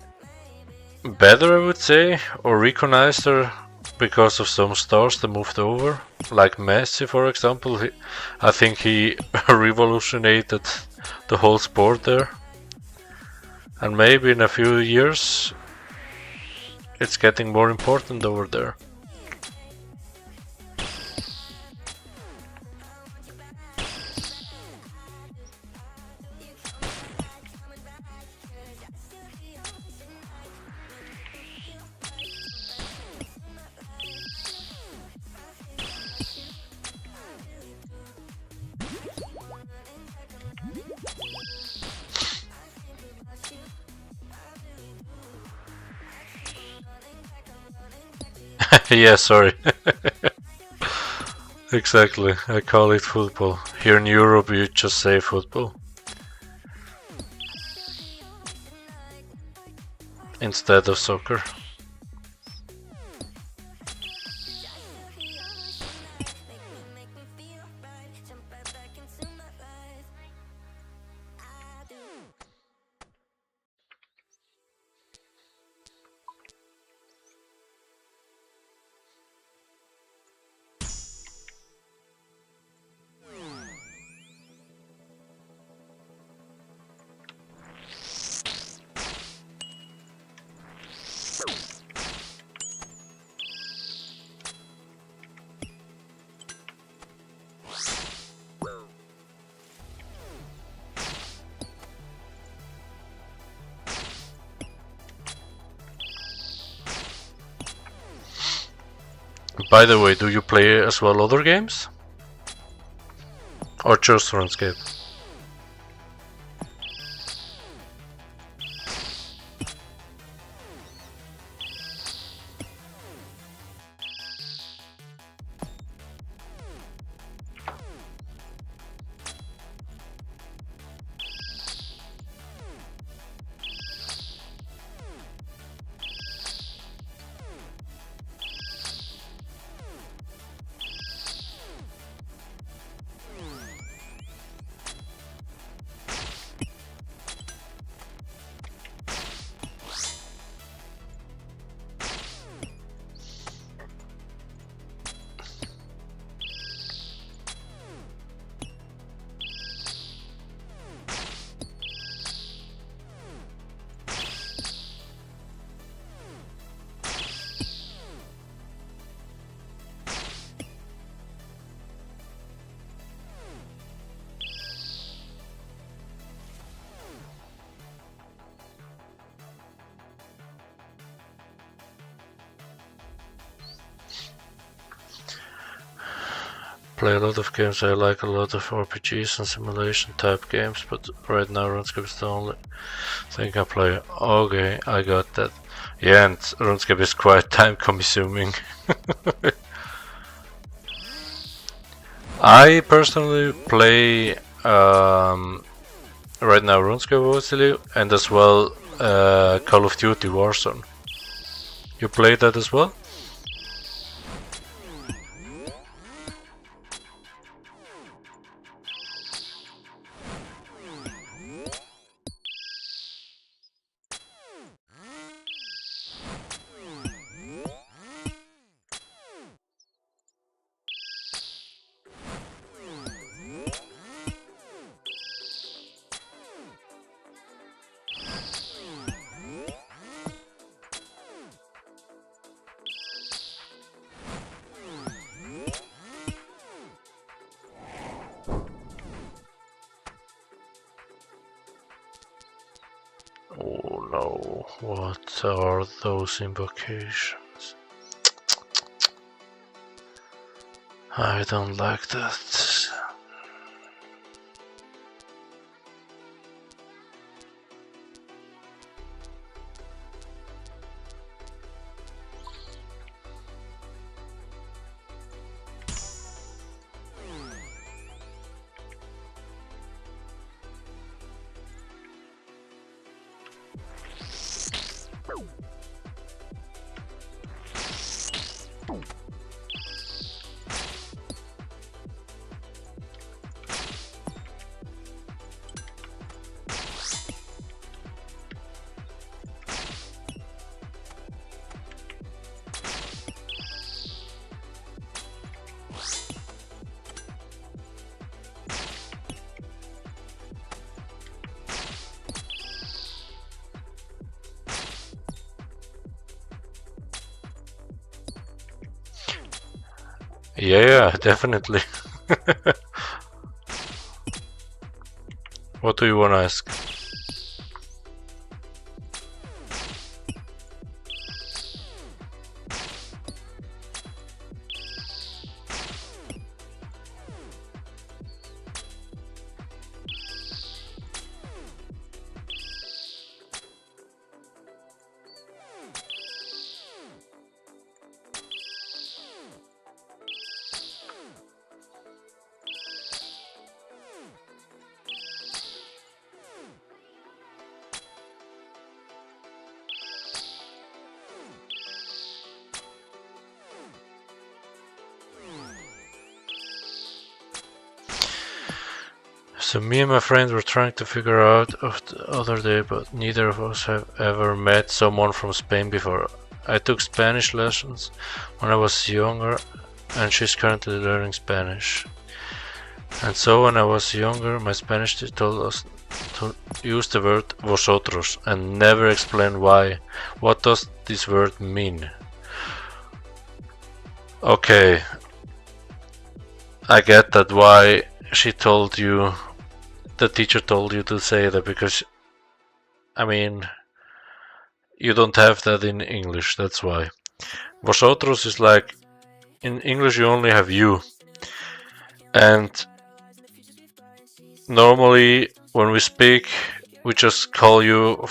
better, I would say, or recognized because of some stars that moved over, like Messi, for example. I think he revolutionated the whole sport there. And maybe in a few years it's getting more important over there. Yeah, sorry. Exactly, I call it football. Here in Europe, you just say football instead of soccer. By the way, do you play as well other games? Or just RuneScape? Play a lot of games. I like a lot of RPGs and simulation type games, but right now RuneScape is the only thing I play. Okay, I got that. Yeah, and RuneScape is quite time consuming. I personally play right now RuneScape obviously, and as well Call of Duty Warzone. You play that as well? Oh no, what are those invocations? I don't like that. Yeah, definitely. What do you want to ask? So me and my friend were trying to figure out of the other day, but neither of us have ever met someone from Spain before. I took Spanish lessons when I was younger, and she's currently learning Spanish. And so when I was younger, my Spanish teacher told us to use the word vosotros and never explain why. What does this word mean? Okay, I get that why she told you, the teacher told you to say that, because, I mean, you don't have that in English, that's why. Vosotros is like, in English you only have you. And normally when we speak, we just call you,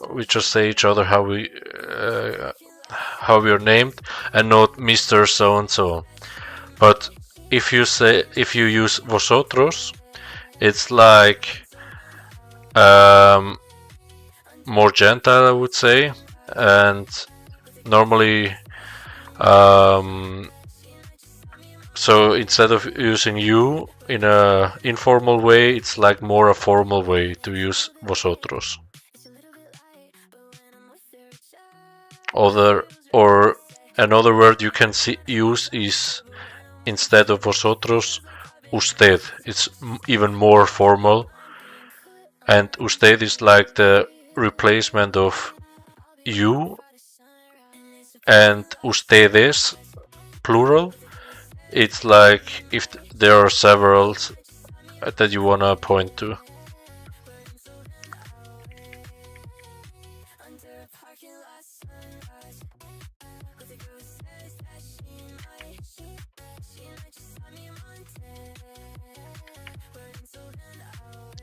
we just say each other how we are named, and not Mr. So and so. But if you use vosotros, it's like more gentle, I would say, and normally, so instead of using you in a informal way, it's like more a formal way to use vosotros. Or another word you can use is, instead of vosotros, usted. It's even more formal, and usted is like the replacement of you, and ustedes, plural, it's like if there are several that you wanna point to.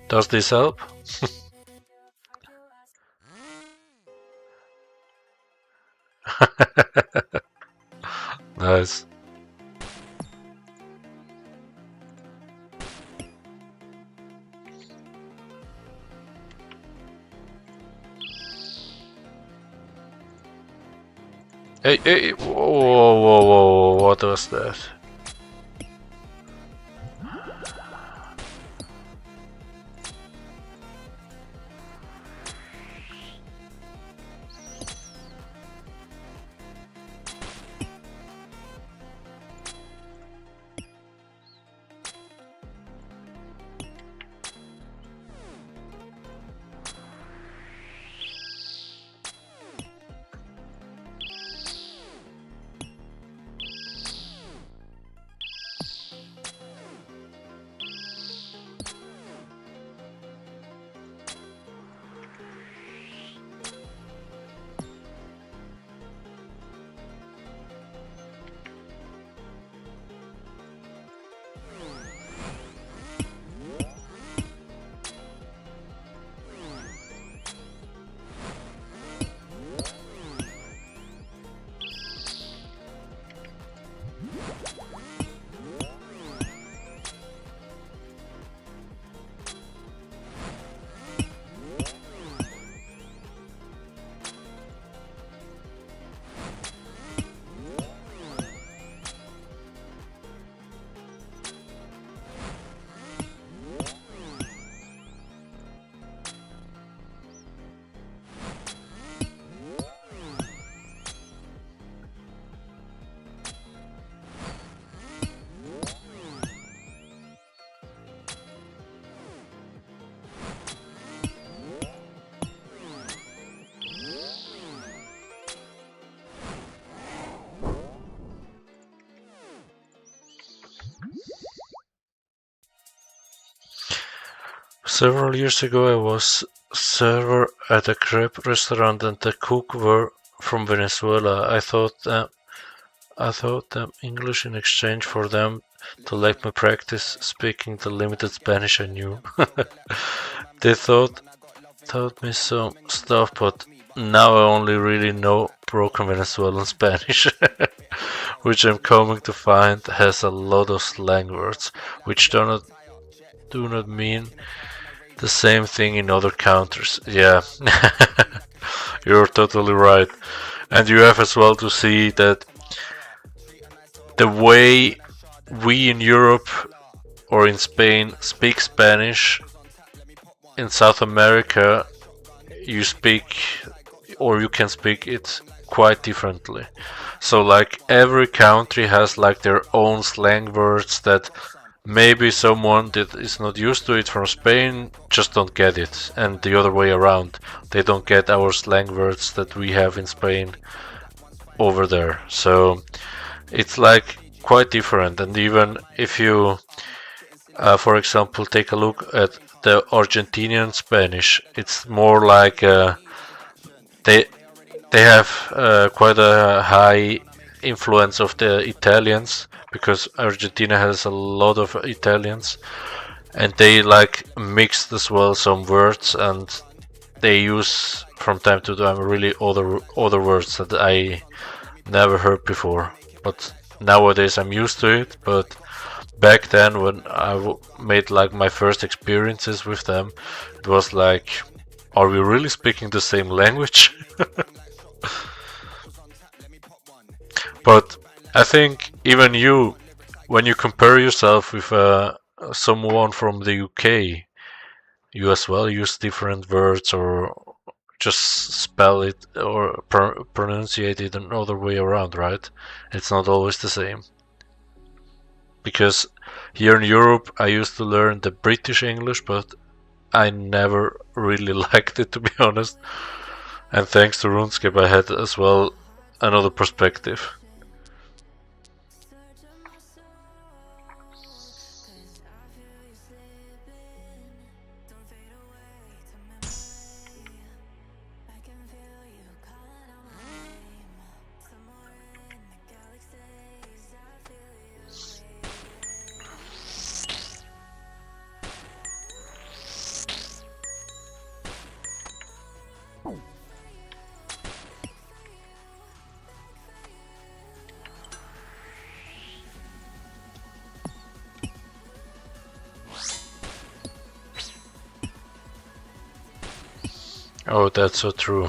Does this help? Nice. Hey, whoa, what was that? Several years ago, I was server at a crepe restaurant, and the cook were from Venezuela. I taught them English in exchange for them to let me practice speaking the limited Spanish I knew. They taught me some stuff, but now I only really know broken Venezuelan Spanish. which I'm coming to find has a lot of slang words, which do not mean the same thing in other countries. Yeah, you're totally right. And you have as well to see that the way we in Europe or in Spain speak Spanish, in South America you speak or you can speak it quite differently. So like every country has like their own slang words that maybe someone that is not used to it from Spain just don't get it, and the other way around. They don't get our slang words that we have in Spain over there. So it's like quite different. And even if you, for example, take a look at the Argentinian Spanish, it's more like they they have quite a high influence of the Italians because Argentina has a lot of Italians, and they like mixed as well some words, and they use from time to time really other words that I never heard before. But nowadays I'm used to it. But back then when made like my first experiences with them, it was like, are we really speaking the same language? But I think even you, when you compare yourself with someone from the UK, you as well use different words or just spell it or pronunciate it another way around, right? It's not always the same. Because here in Europe, I used to learn the British English, but I never really liked it, to be honest. And thanks to RuneScape, I had as well another perspective. Oh, that's so true.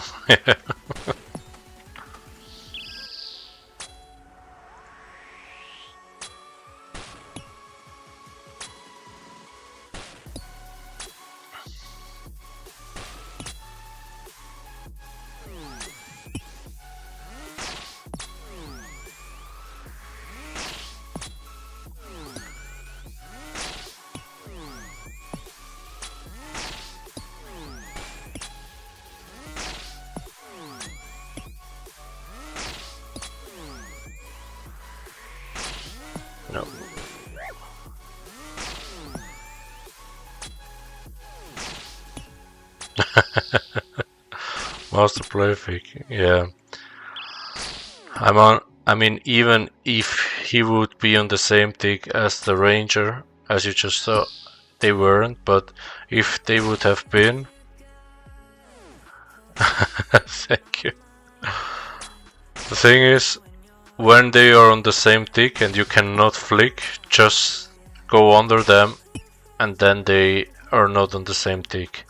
No. Master Playfic, yeah. I mean, even if he would be on the same tick as the Ranger, as you just saw, they weren't. But if they would have been, thank you. The thing is, when they are on the same tick and you cannot flick, just go under them, and then they are not on the same tick.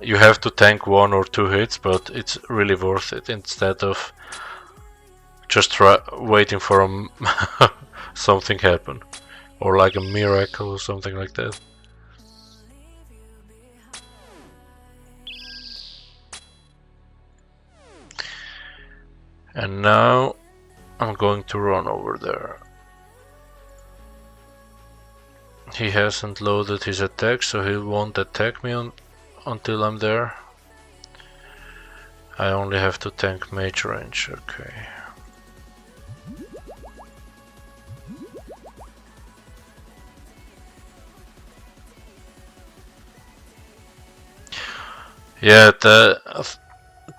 You have to tank 1 or 2 hits, but it's really worth it instead of just waiting for something happen, or like a miracle or something like that. And now I'm going to run over there. He hasn't loaded his attack, so he won't attack me until I'm there. I only have to tank mage range, okay. Yeah, the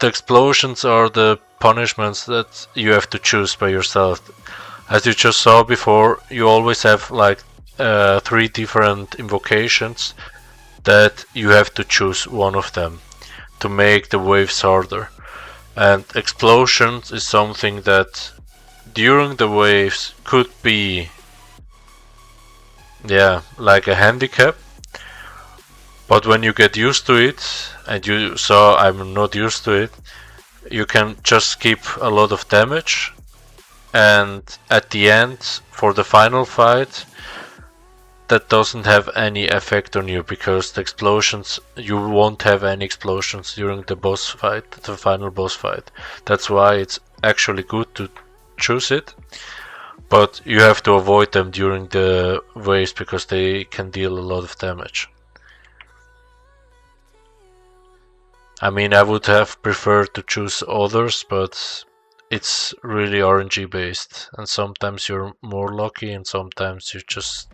explosions are the punishments that you have to choose by yourself. As you just saw before, you always have like 3 different invocations that you have to choose one of them to make the waves harder. And explosions is something that during the waves could be, yeah, like a handicap. But when you get used to it, and you saw I'm not used to it, you can just keep a lot of damage. And at the end, for the final fight, that doesn't have any effect on you, because the explosions, you won't have any explosions during the boss fight, the final boss fight. That's why it's actually good to choose it, but you have to avoid them during the waves because they can deal a lot of damage. I mean, I would have preferred to choose others, but it's really RNG based, and sometimes you're more lucky and sometimes you just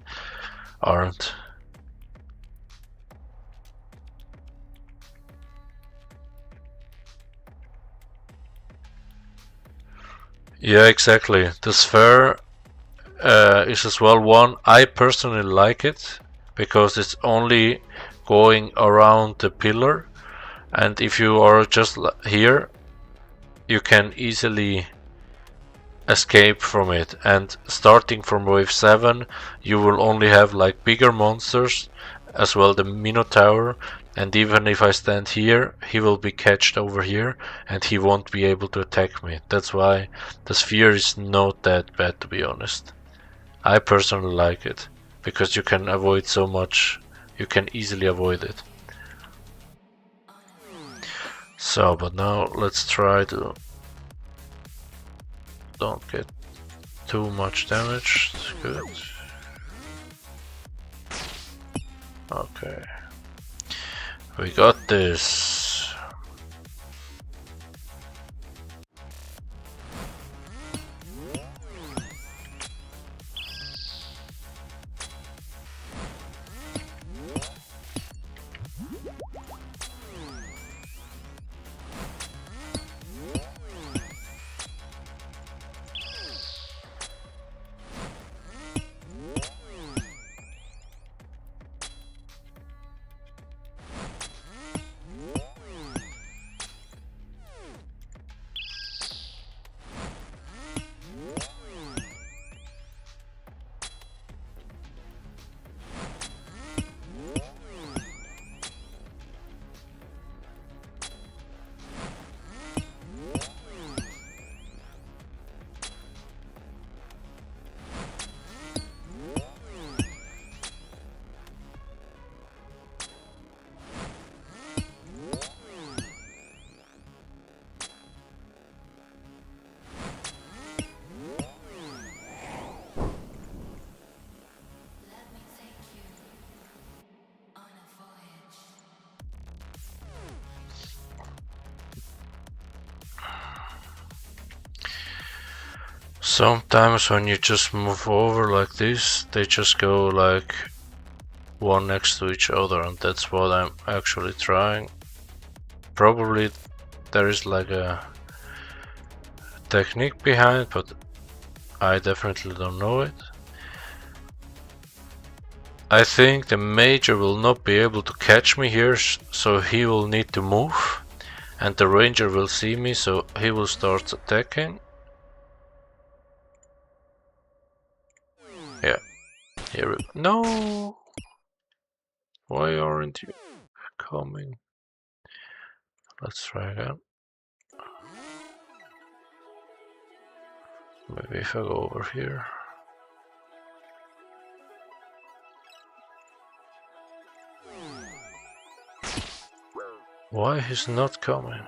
aren't. Yeah, exactly. The sphere is as well one. I personally like it because it's only going around the pillar, and if you are just here, you can easily escape from it. And starting from wave 7, you will only have like bigger monsters, as well the Minotaur, and even if I stand here, he will be catched over here and he won't be able to attack me. That's why the sphere is not that bad, to be honest. I personally like it because you can avoid so much, you can easily avoid it. So, but now let's try to don't get too much damage. Good. Okay. We got this. Sometimes when you just move over like this, they just go like one next to each other, and that's what I'm actually trying. Probably there is like a technique behind, but I definitely don't know it. I think the Major will not be able to catch me here, so he will need to move, and the Ranger will see me, so he will start attacking. Yeah, here we go. No! Why aren't you coming? Let's try again. Maybe if I go over here. Why he's not coming?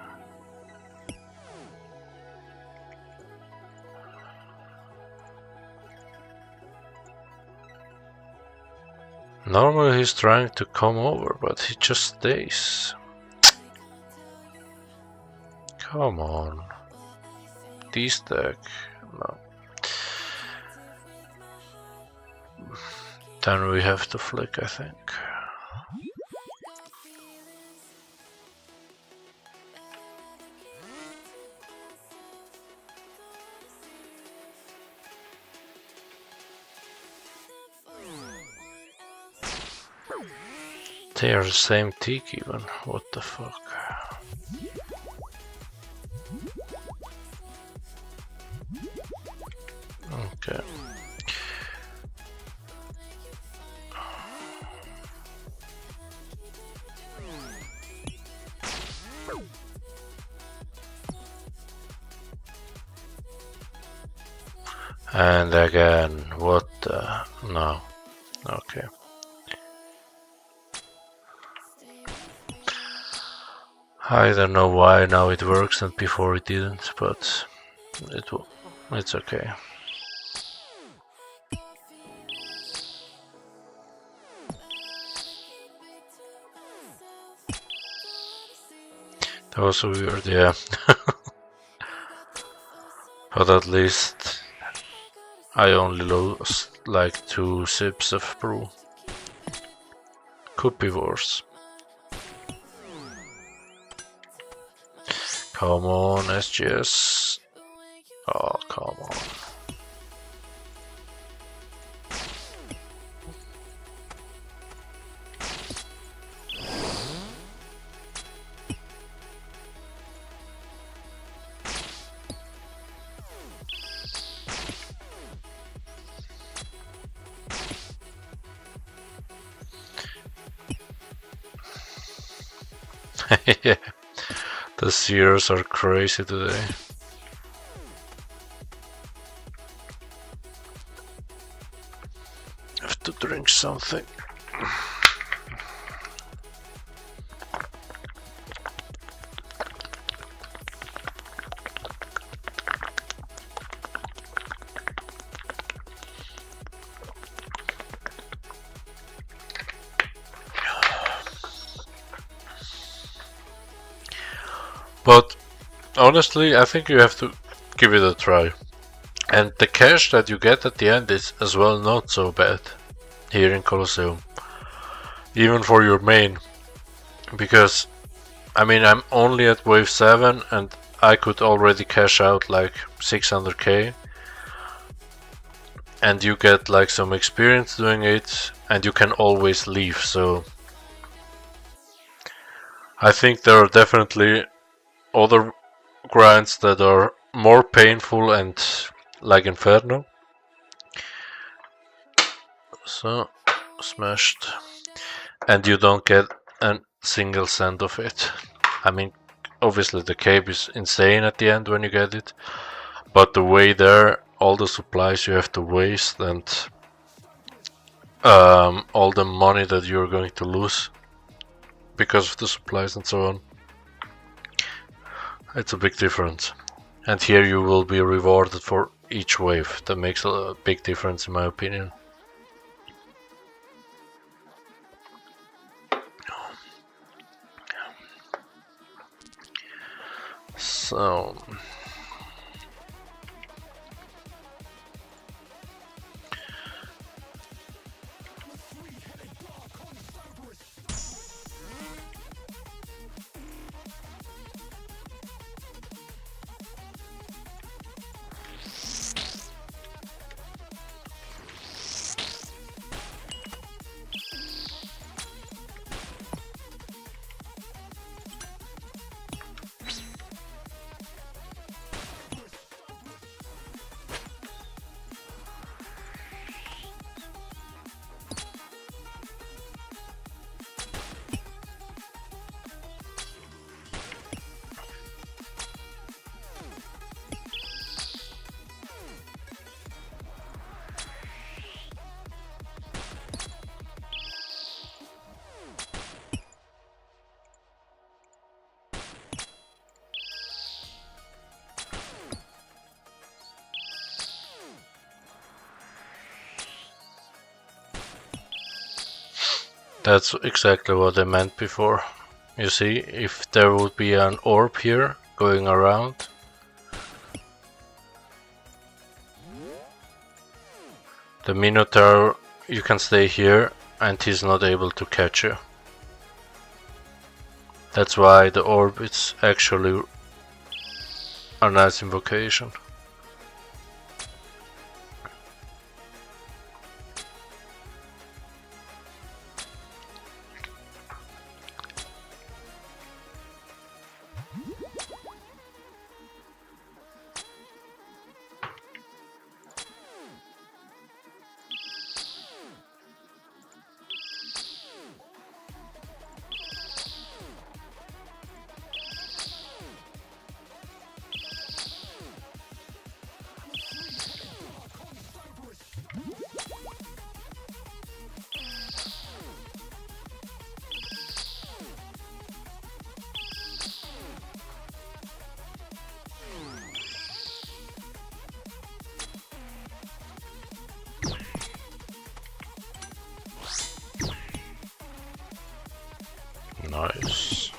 Normally he's trying to come over, but he just stays. Come on. D-stack. No. Then we have to flick, I think. They are the same tick even. What the fuck? And again, what the... No. Okay. I don't know why now it works and before it didn't, but it's okay. That was so weird, yeah. But at least I only lost like 2 sips of brew. Could be worse. Come on, SGS. Oh, come on. Yeah, the seers are crazy today. Have to drink something. But honestly, I think you have to give it a try. And the cash that you get at the end is as well not so bad here in Colosseum. Even for your main. Because, I mean, I'm only at wave 7 and I could already cash out like 600k. And you get like some experience doing it and you can always leave, so I think there are definitely other grinds that are more painful and like Inferno. So, smashed. And you don't get a single cent of it. I mean, obviously the cape is insane at the end when you get it, but the way there, all the supplies you have to waste and all the money that you're going to lose because of the supplies and so on. It's a big difference. And here you will be rewarded for each wave. That makes a big difference in my opinion. So... That's exactly what I meant before. You see, if there would be an orb here going around, the Minotaur, you can stay here and he's not able to catch you. That's why the orb is actually a nice invocation. Nice.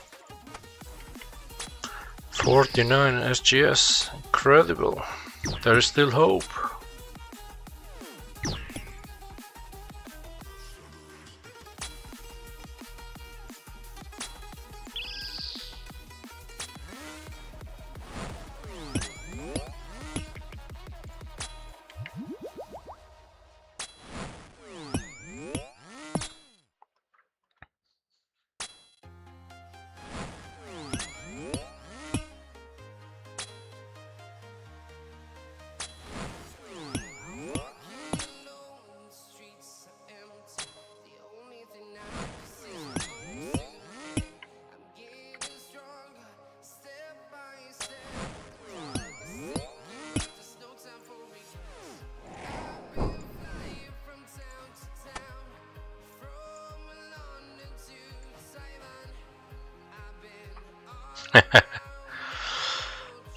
49 SGS. Incredible. There is still hope.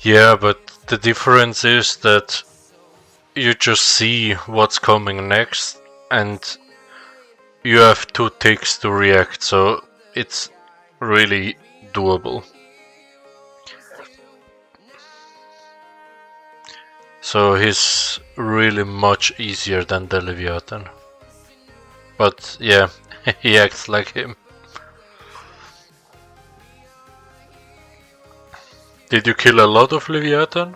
Yeah, but the difference is that you just see what's coming next and you have 2 ticks to react, so it's really doable. So he's really much easier than the Leviathan. But yeah, he acts like him. Did you kill a lot of Leviathan?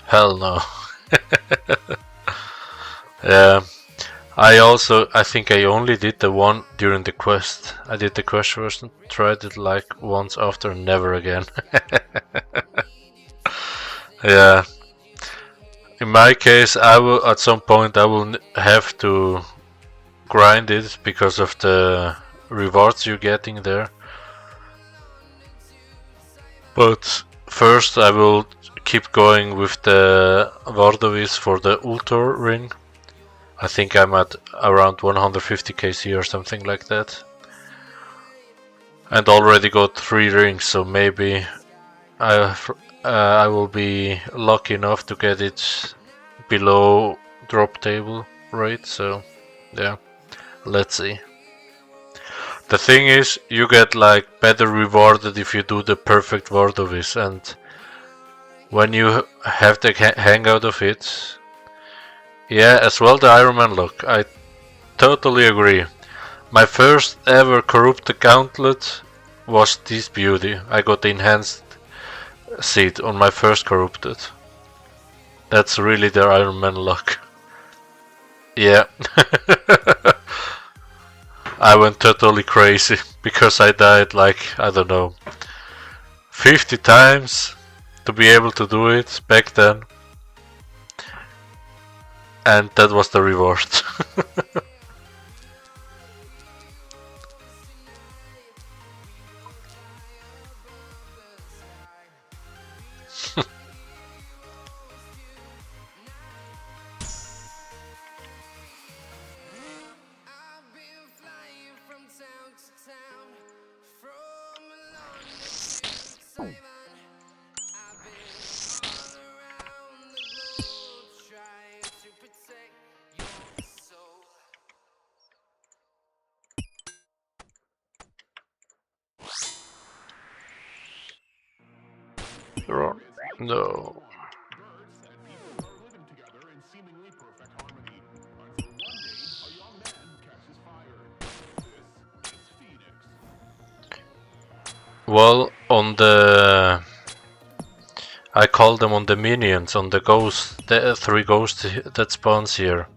Hell no. Yeah. I think I only did the one during the quest. I did the quest first and tried it like once after, never again. Yeah. In my case, I will at some point I will have to grind it because of the rewards you're getting there. But first I will keep going with the Vardovis for the Ultor ring. I think I'm at around 150 KC or something like that. And already got 3 rings, so maybe I will be lucky enough to get it below drop table rate, so yeah, let's see. The thing is, you get like better rewarded if you do the perfect Vardovis, and when you have the hang out of it, yeah, as well the Iron Man look, I totally agree. My first ever corrupted gauntlet was this beauty. I got the enhanced seed on my first corrupted. That's really the Iron Man luck. Yeah. I went totally crazy because I died like, I don't know, 50 times to be able to do it back then. And that was the reward. No. Well, on the... I call them on the minions, on the ghosts, the 3 ghosts that spawns here.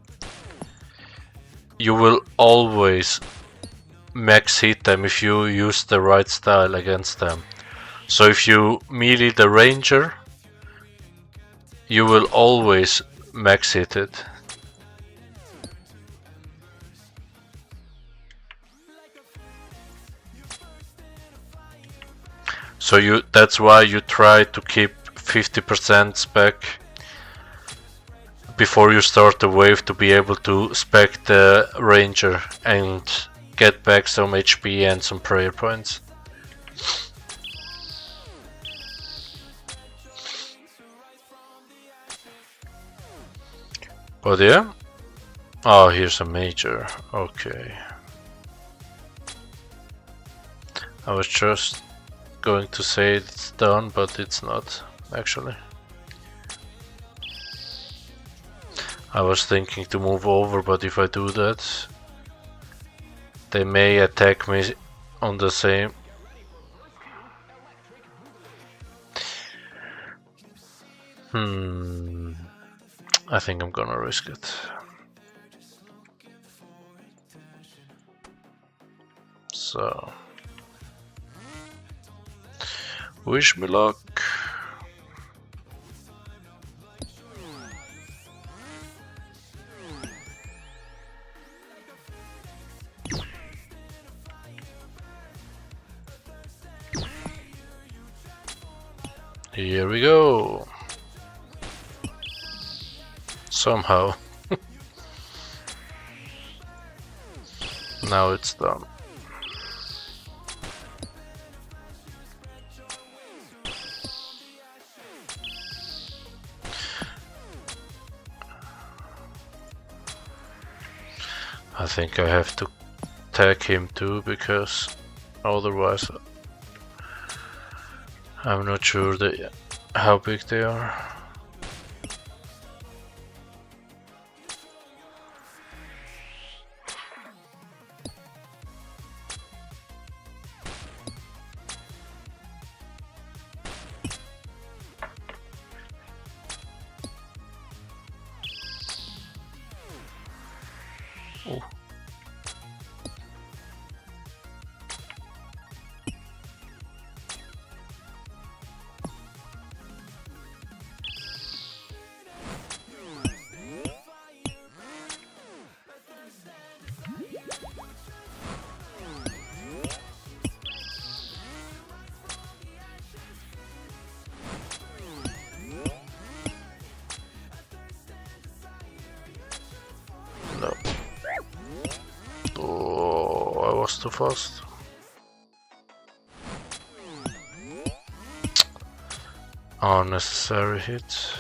You will always max hit them if you use the right style against them. So if you melee the ranger, you will always max hit it. So that's why you try to keep 50% spec before you start the wave to be able to spec the ranger and get back some HP and some prayer points. But yeah. Oh, here's a major. Okay. I was just going to say it's done, but it's not, actually. I was thinking to move over, but if I do that, they may attack me on the same. I think I'm gonna risk it. So, wish me luck. Here we go. Somehow. Now it's done. I think I have to tag him too, because otherwise I'm not sure how big they are. Oh. No. Oh, I was too fast. Unnecessary hit.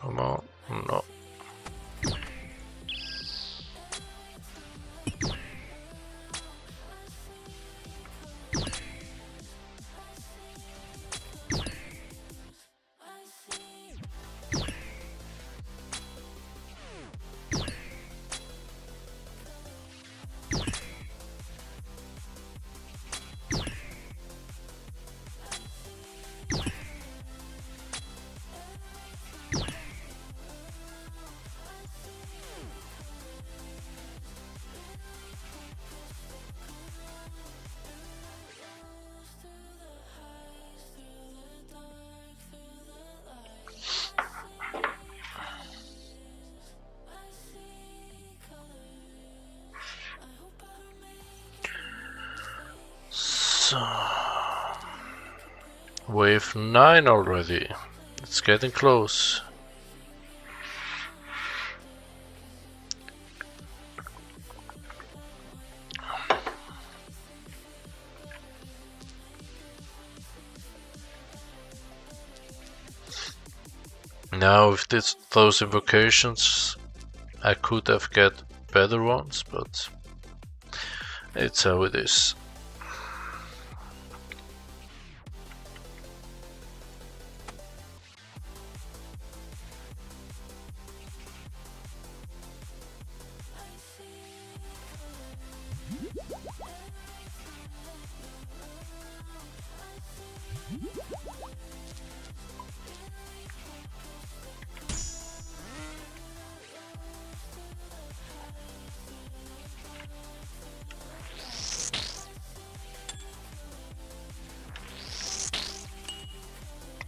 Come on, no. So, wave 9 already. It's getting close. Now with those invocations, I could have get better ones, but it's how it is.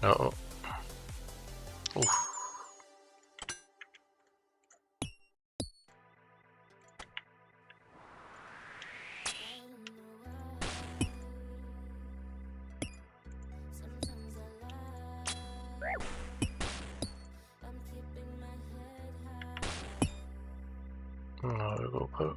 Uh-oh. Oof. Now I go back.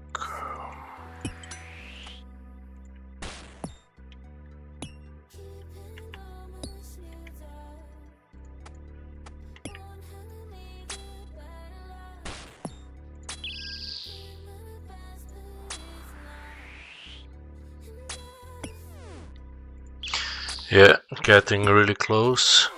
Yeah, getting really close.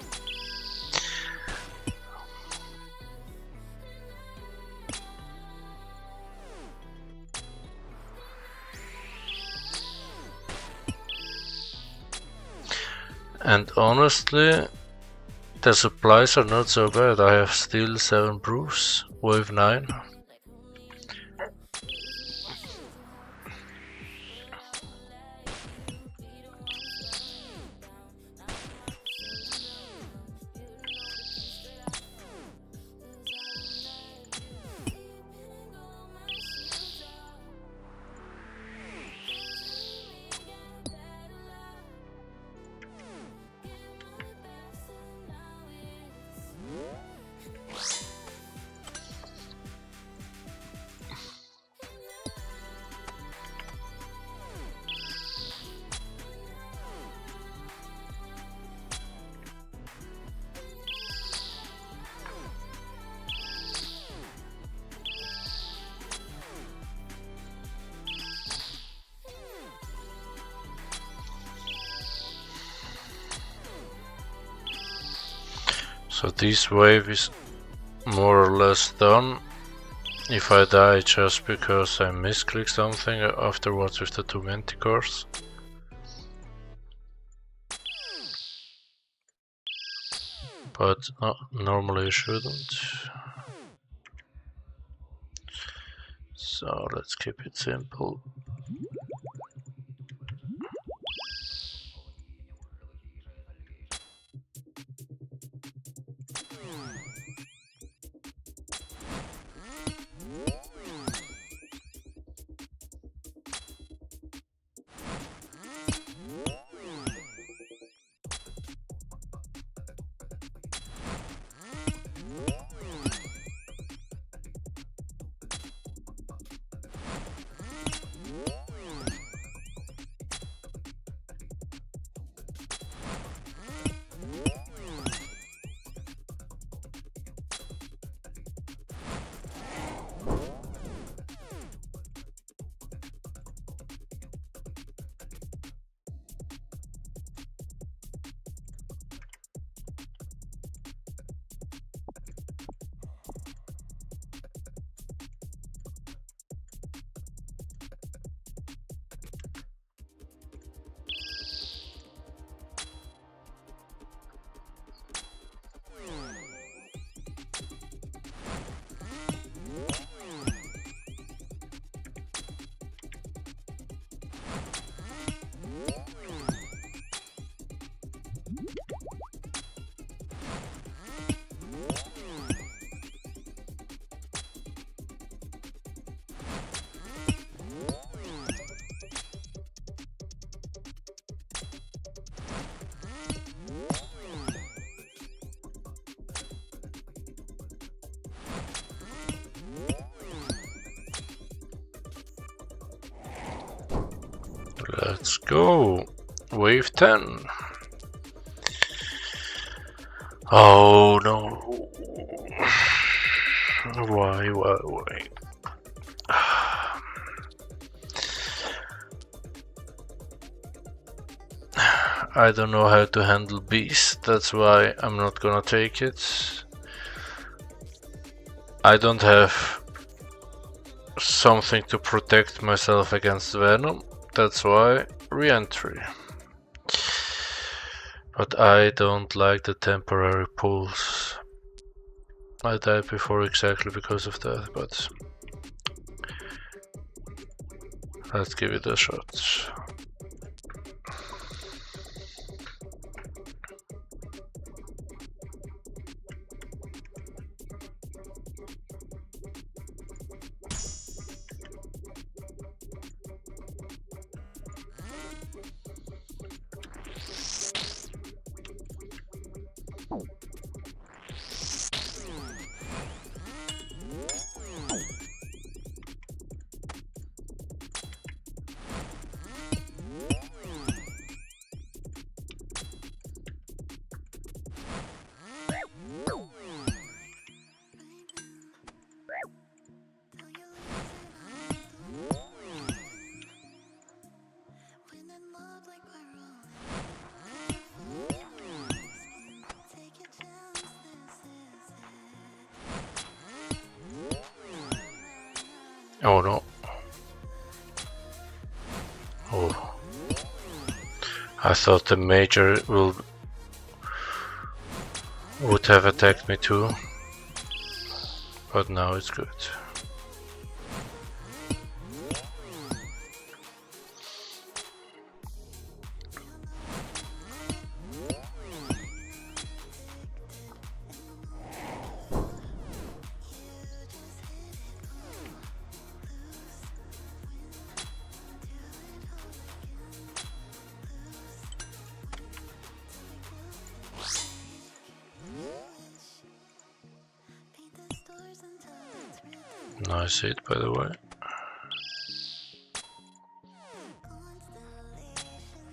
And honestly, the supplies are not so bad. I have still 7 brews, wave 9. So this wave is more or less done. If I die just because I misclick something afterwards with the 2 manticores. But normally you shouldn't. So let's keep it simple. Let's go. Wave 10. Oh no. Why? I don't know how to handle beast, that's why I'm not gonna take it. I don't have something to protect myself against venom, that's why re-entry. But I don't like the temporary pulls. I died before exactly because of that, but let's give it a shot. Oh no. Oh. I thought the major would have attacked me too. But now it's good. Nice hit, by the way.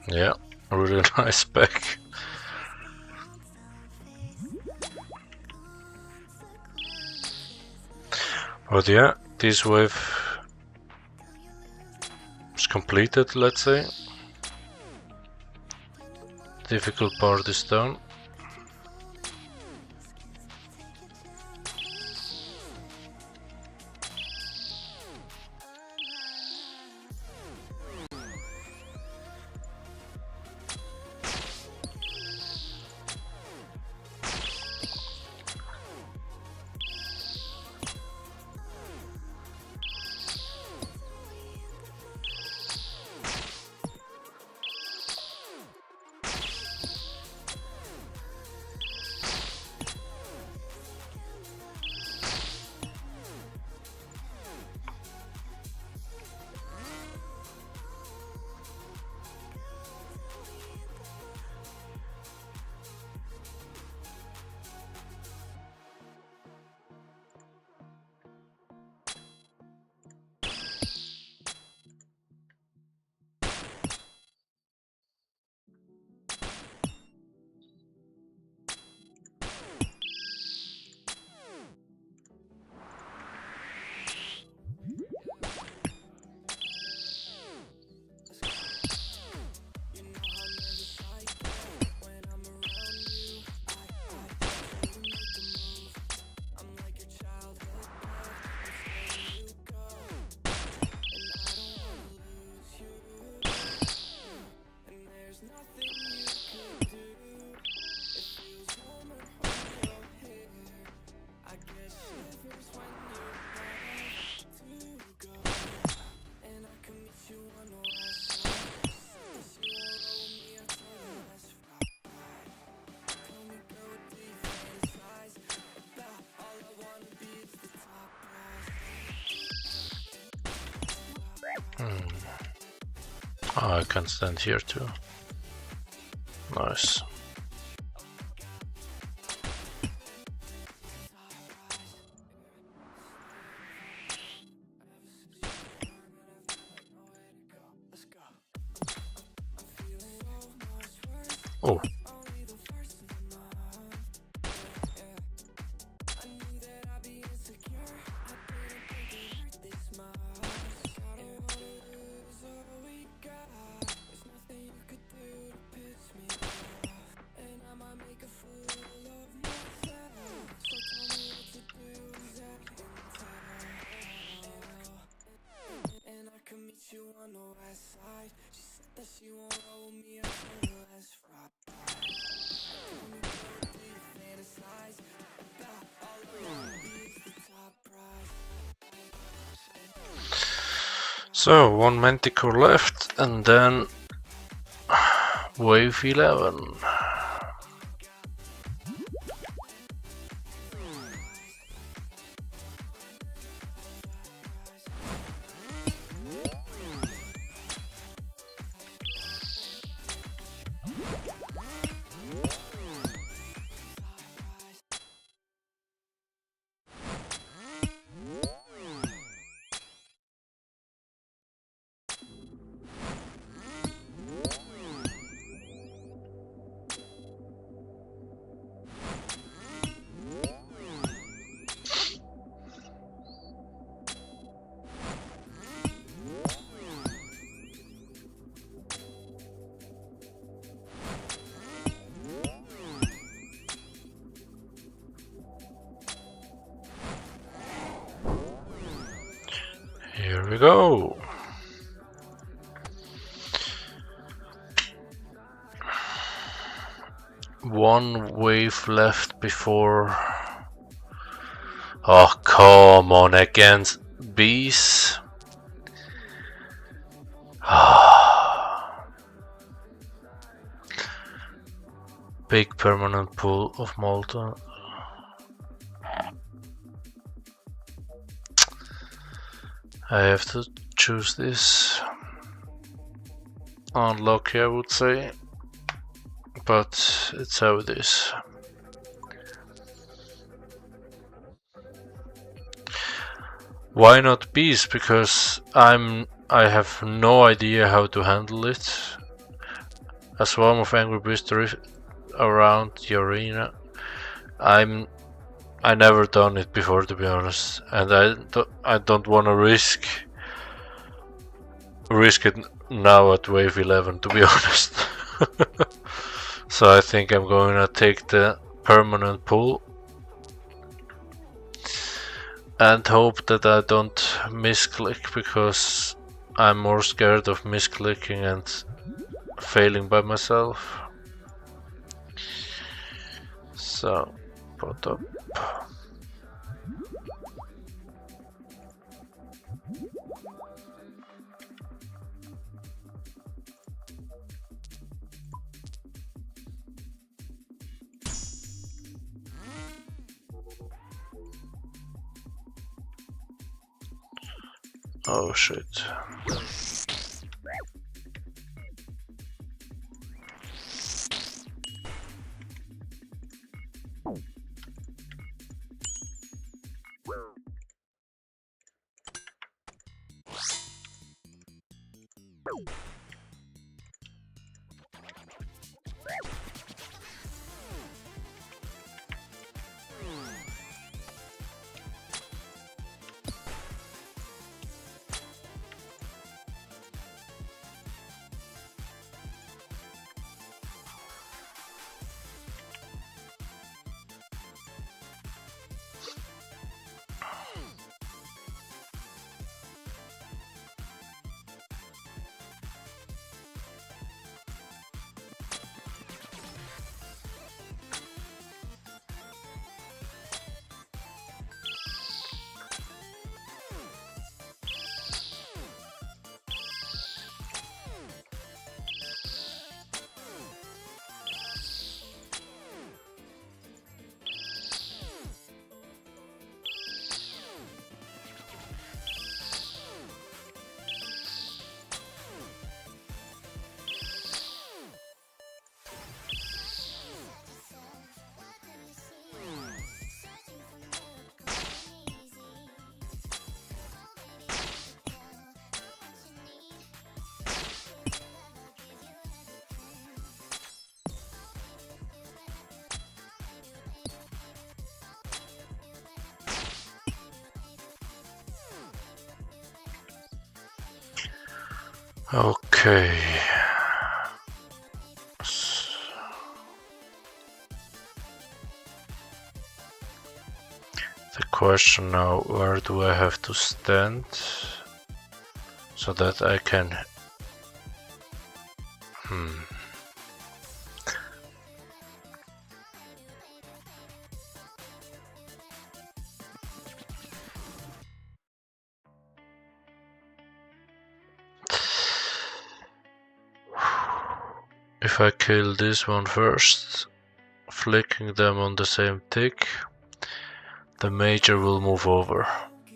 Yeah, really nice spec. But yeah, this wave is completed, let's say. Difficult part is done. Oh, I can stand here too. Nice. Oh. So, one Manticore left, and then wave 11. Here we go. One wave left before. Oh, come on, against bees. Big permanent pool of molten. I have to choose this. Unlucky, I would say, but it's how it is. Why not bees? Because I have no idea how to handle it. A swarm of angry bees drift around the arena. I never done it before, to be honest, and I don't want to risk it now at wave 11, to be honest. So I think I'm going to take the permanent pull and hope that I don't misclick, because I'm more scared of misclicking and failing by myself. So, put up. Oh shit. Okay. The question now, where do I have to stand so that I can... If I kill this one first, flicking them on the same tick, the major will move over,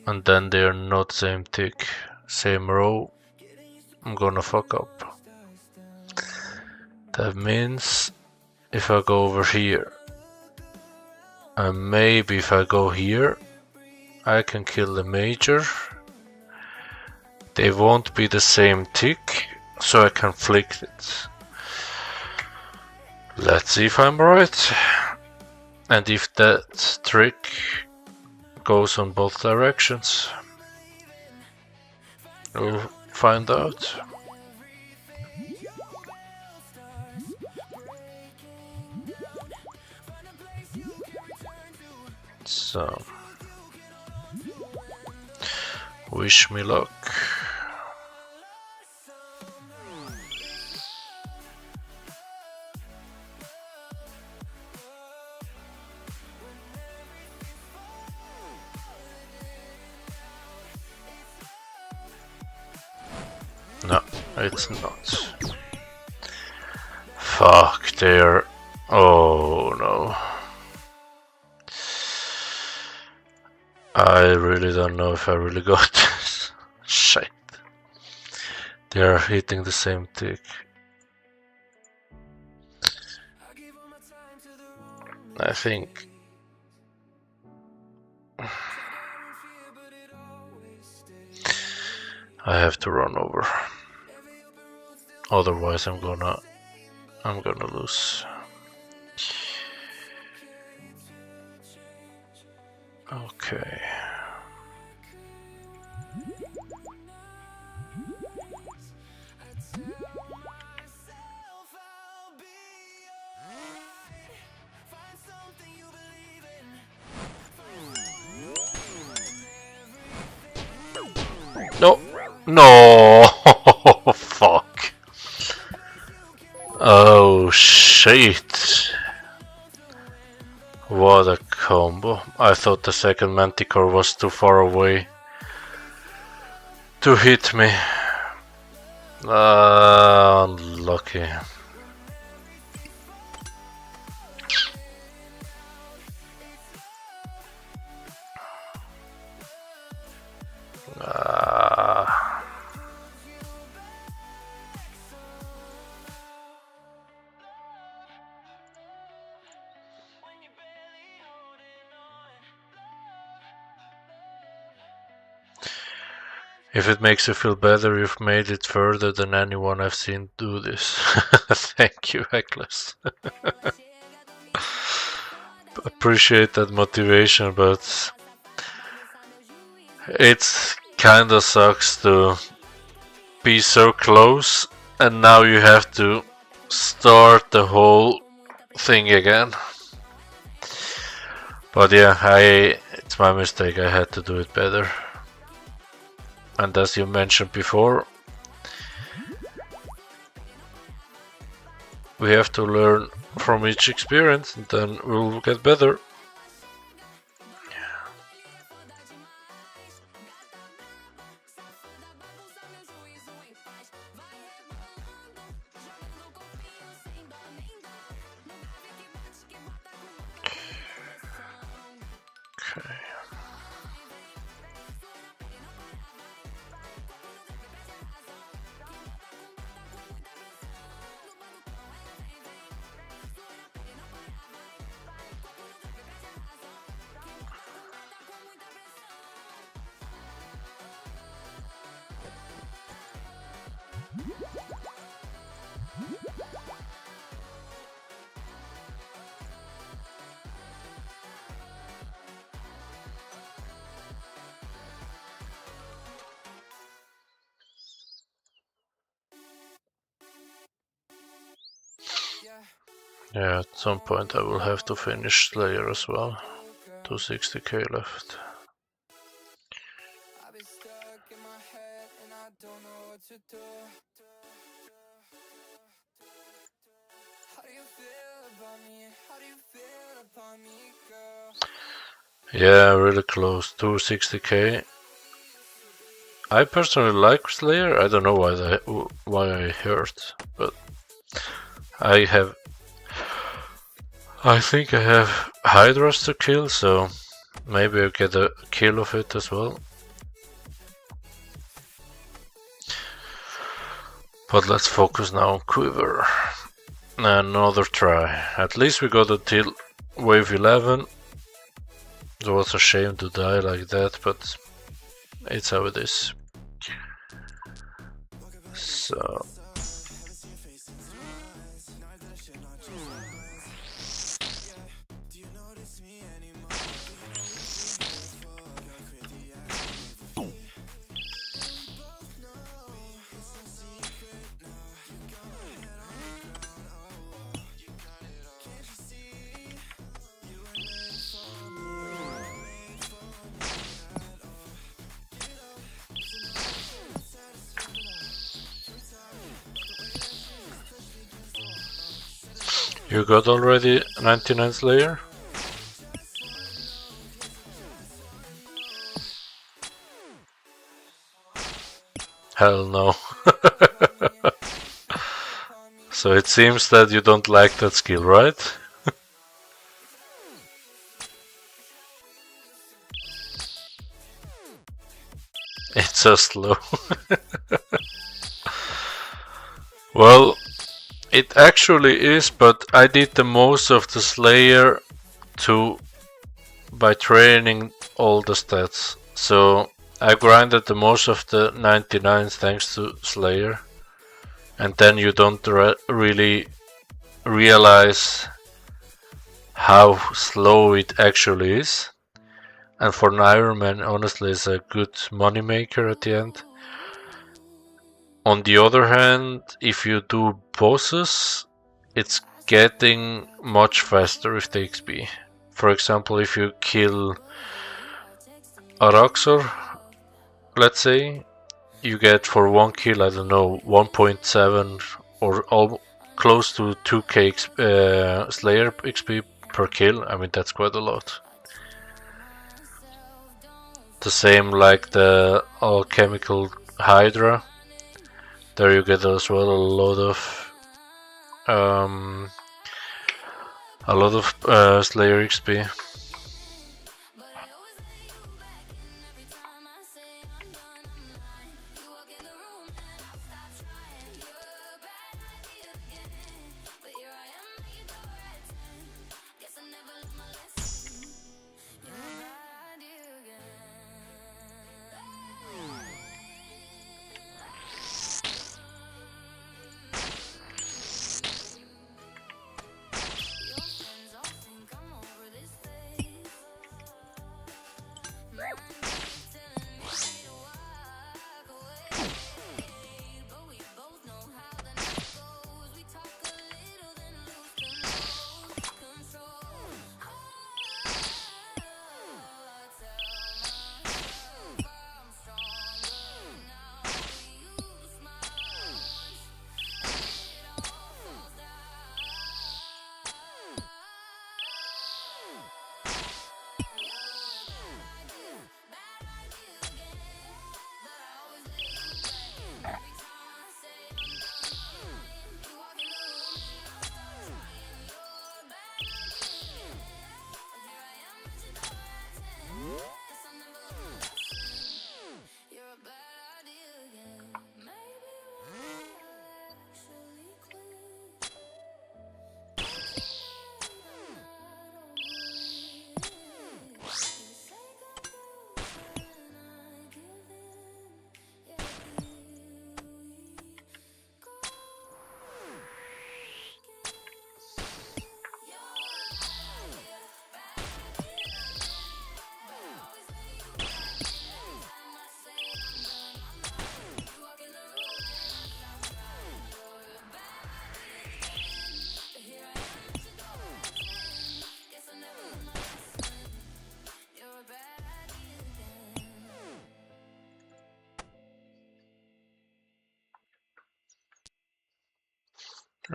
and then they are not same tick, same row. I'm gonna fuck up. That means if I go over here, and maybe if I go here, I can kill the major. They won't be the same tick, so I can flick it. Let's see if I'm right, and if that trick goes on both directions. We'll find out. So, wish me luck. No, it's not. Fuck, there. Oh no. I really don't know if I really got this. Shit. They are hitting the same tick. I think. I have to run over. Otherwise I'm gonna lose. Okay. No. No. Fuck. Oh shit. What a combo. I thought the second Manticore was too far away to hit me. Unlucky. If it makes you feel better, you've made it further than anyone I've seen do this. Thank you, Heckless. Appreciate that motivation, but it's kinda sucks to be so close and now you have to start the whole thing again. But yeah, it's my mistake, I had to do it better. And as you mentioned before, we have to learn from each experience and then we'll get better. Okay. Yeah, at some point I will have to finish Slayer as well. 260k left. I've been stuck in my head and I don't know what to do. How do you feel about me? How do you feel about me, girl? Yeah, really close. 260k. I personally like Slayer. I don't know why I hurt, but I think I have Hydras to kill, so maybe I'll get a kill of it as well. But let's focus now on quiver. Another try. At least we got until wave 11. It was a shame to die like that, but it's how it is. So you got already 99 Slayer? Hell no. So it seems that you don't like that skill, right? It's so slow. Well, it actually is, but I did the most of the Slayer to by training all the stats. So I grinded the most of the 99s thanks to Slayer, and then you don't really realize how slow it actually is. And for an Iron Man, honestly, it's a good moneymaker at the end. On the other hand, if you do bosses, it's getting much faster with the XP. For example, if you kill Araxor, let's say, you get for one kill, I don't know, 1.7 or close to 2k Slayer XP per kill. I mean, that's quite a lot. The same like the alchemical Hydra. There you get as well um, a lot of Slayer XP.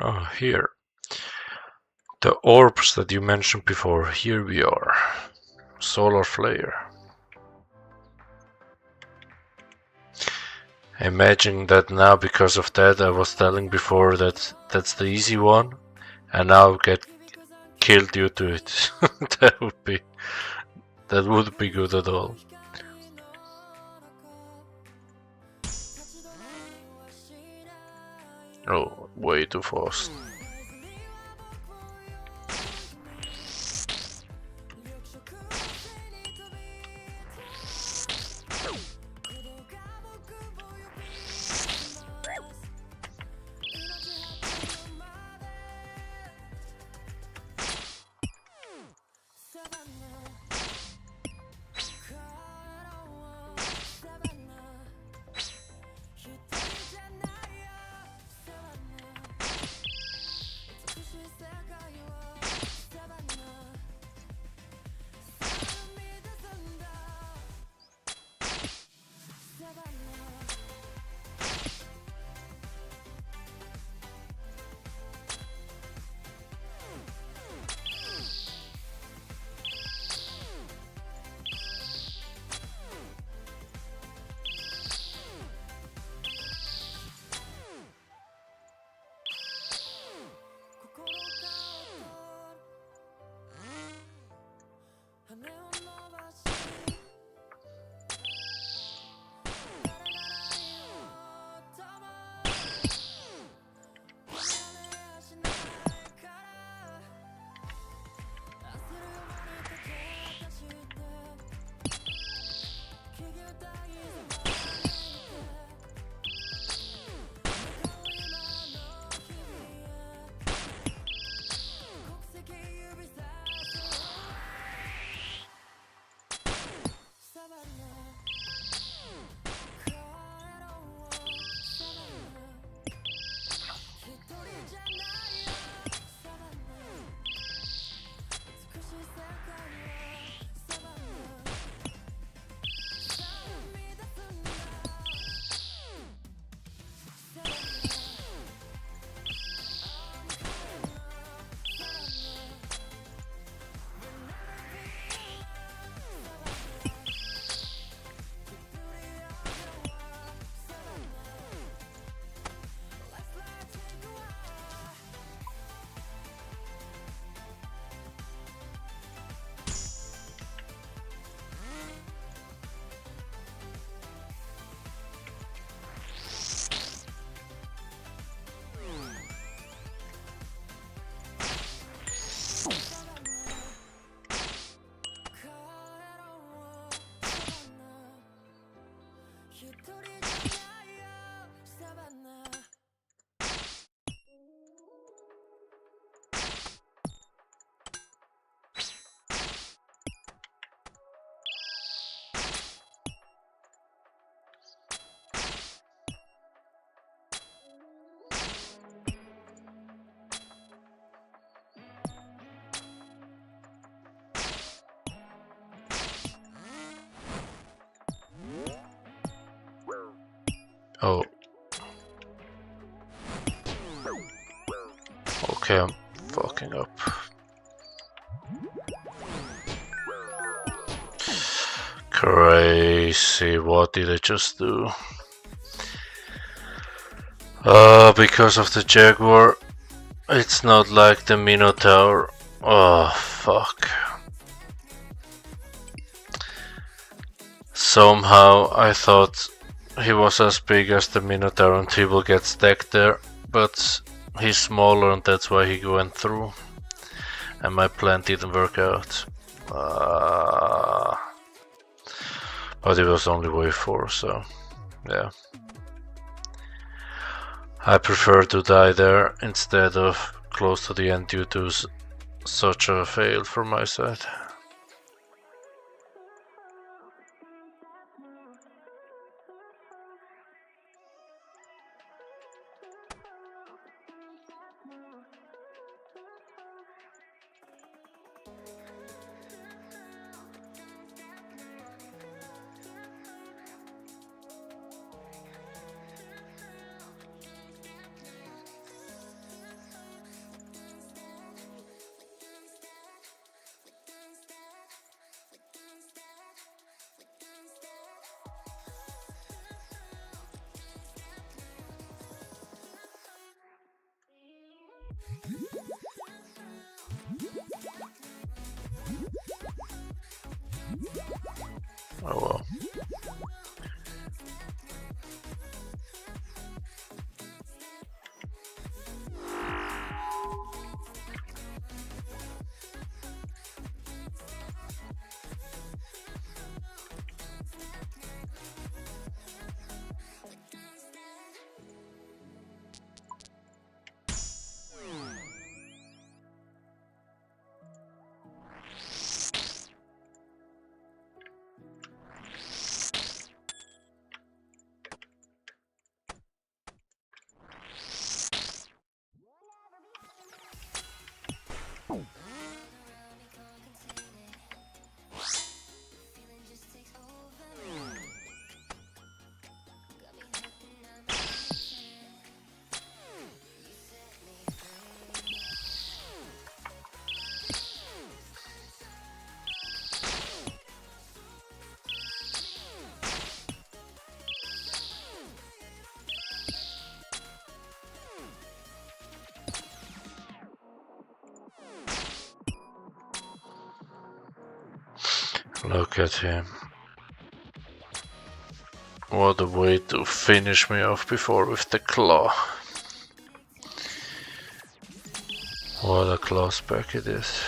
Oh, here. The orbs that you mentioned before, here we are. Solar Flare. Imagine that now because of that I was telling before that that's the easy one and now get killed due to it. that would be good at all. Oh, way too fast. Oh. Okay, I'm fucking up. Crazy, what did I just do? Because of the Jaguar, it's not like the Minotaur. Oh, fuck. Somehow I thought he was as big as the Minotaur and he will get stacked there, but he's smaller and that's why he went through. And my plan didn't work out. But it was only wave 4, so yeah. I prefer to die there instead of close to the end due to such a fail from my side. Oh well. Look at him. What a way to finish me off before with the claw. What a claw spec it is.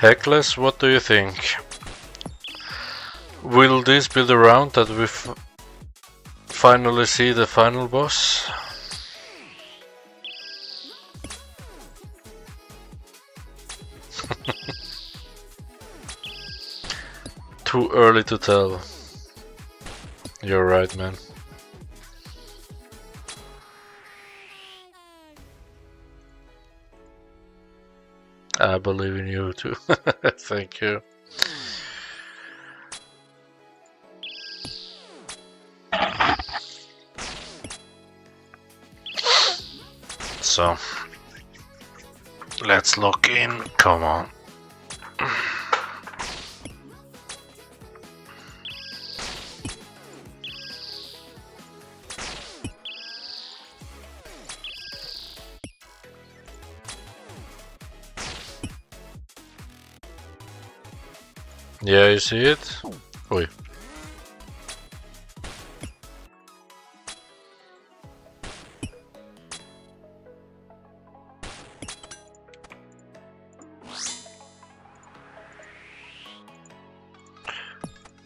Heckless, what do you think? Will this be the round that we finally see the final boss? Too early to tell. You're right, man. I believe in you too. Thank you. So, let's lock in. Come on. Yeah, you see it? Oi.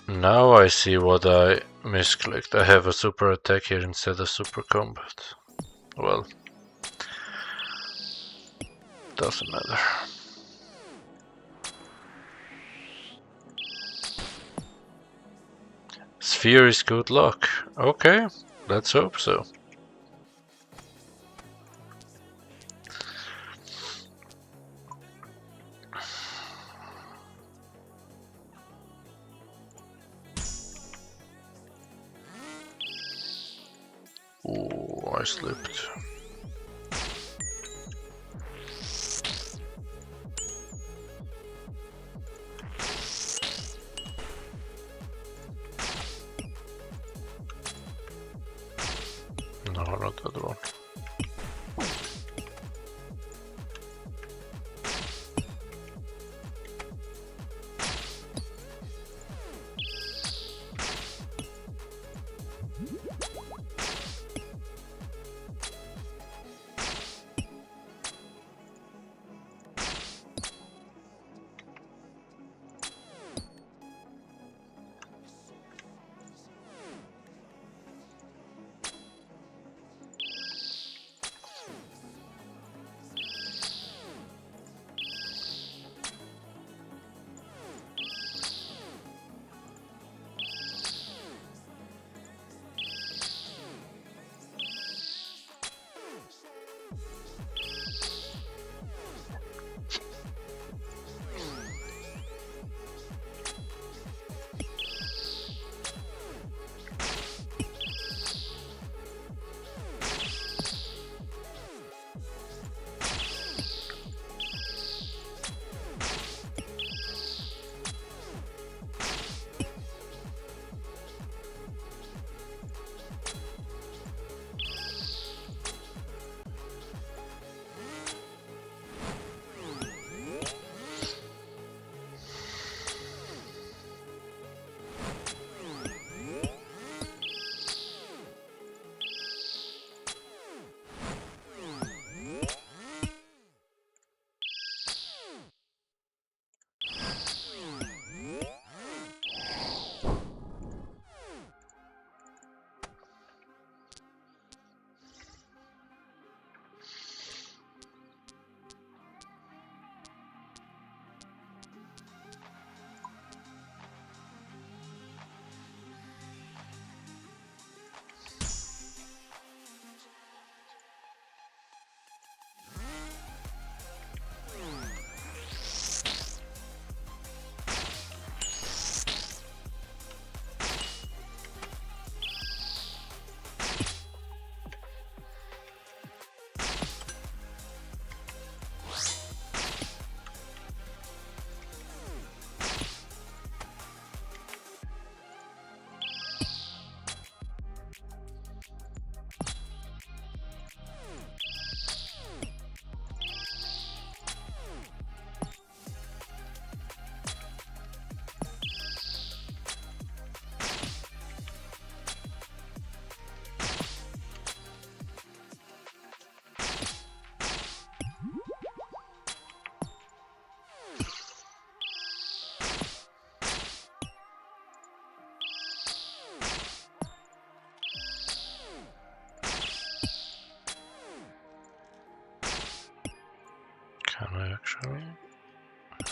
Now I see what I misclicked. I have a super attack here instead of super combat. Well, doesn't matter. Sphere is good luck. Okay, let's hope so. Ooh, I slipped. No, not that one.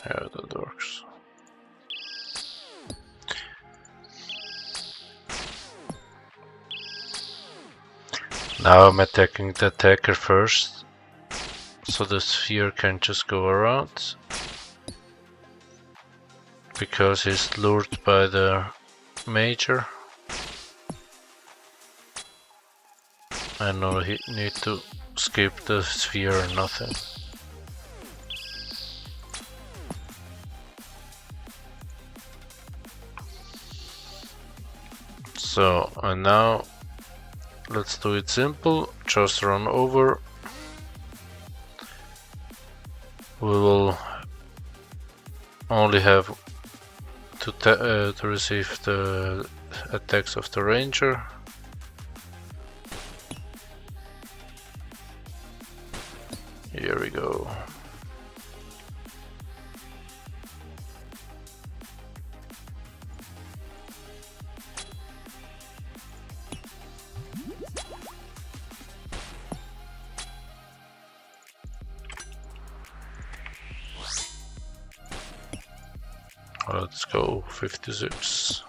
Yeah, that works. Now I'm attacking the attacker first, so the sphere can just go around. Because he's lured by the major. I know he need to skip the sphere or nothing. So, and now let's do it simple, just run over. We will only have to receive the attacks of the ranger. Here we go. Let's go 56.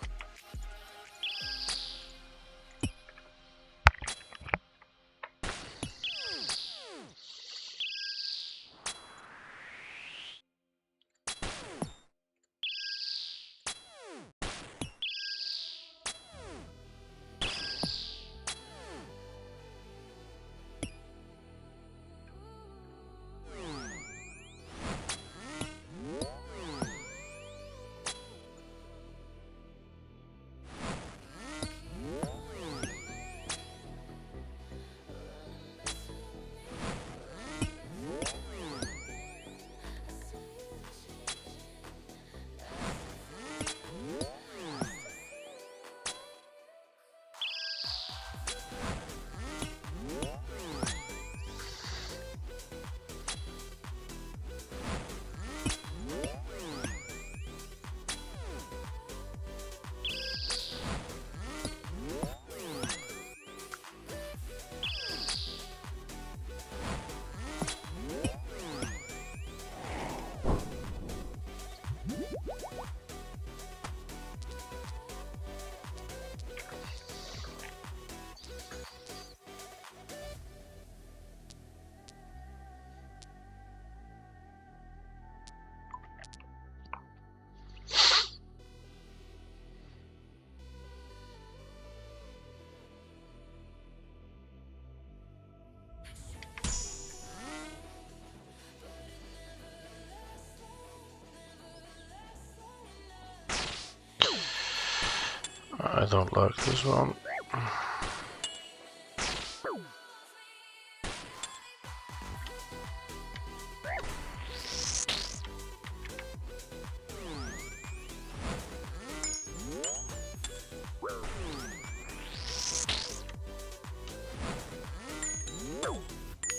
I don't like this one.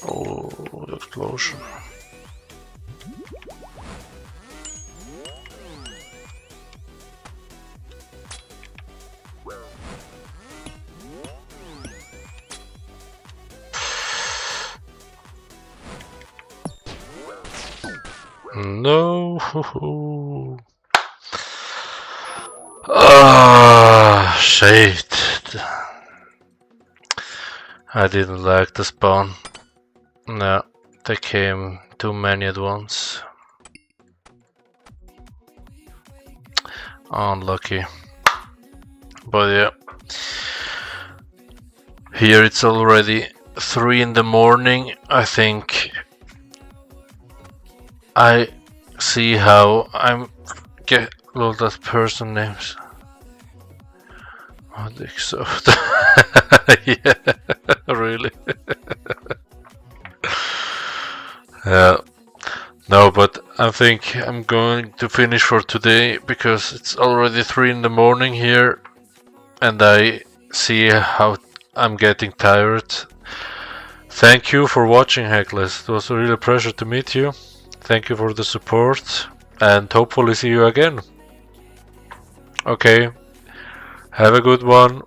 Oh, the explosion. No. Ah, shit. I didn't like the spawn. No, they came too many at once. Unlucky. But yeah. Here it's already 3 in the morning. I think I see how I'm get all that person names. Oh, soft. Yeah, really. Yeah. No, but I think I'm going to finish for today because it's already 3 in the morning here and I see how I'm getting tired. Thank you for watching, Heckless. It was a real pleasure to meet you. Thank you for the support and hopefully see you again. Okay, have a good one.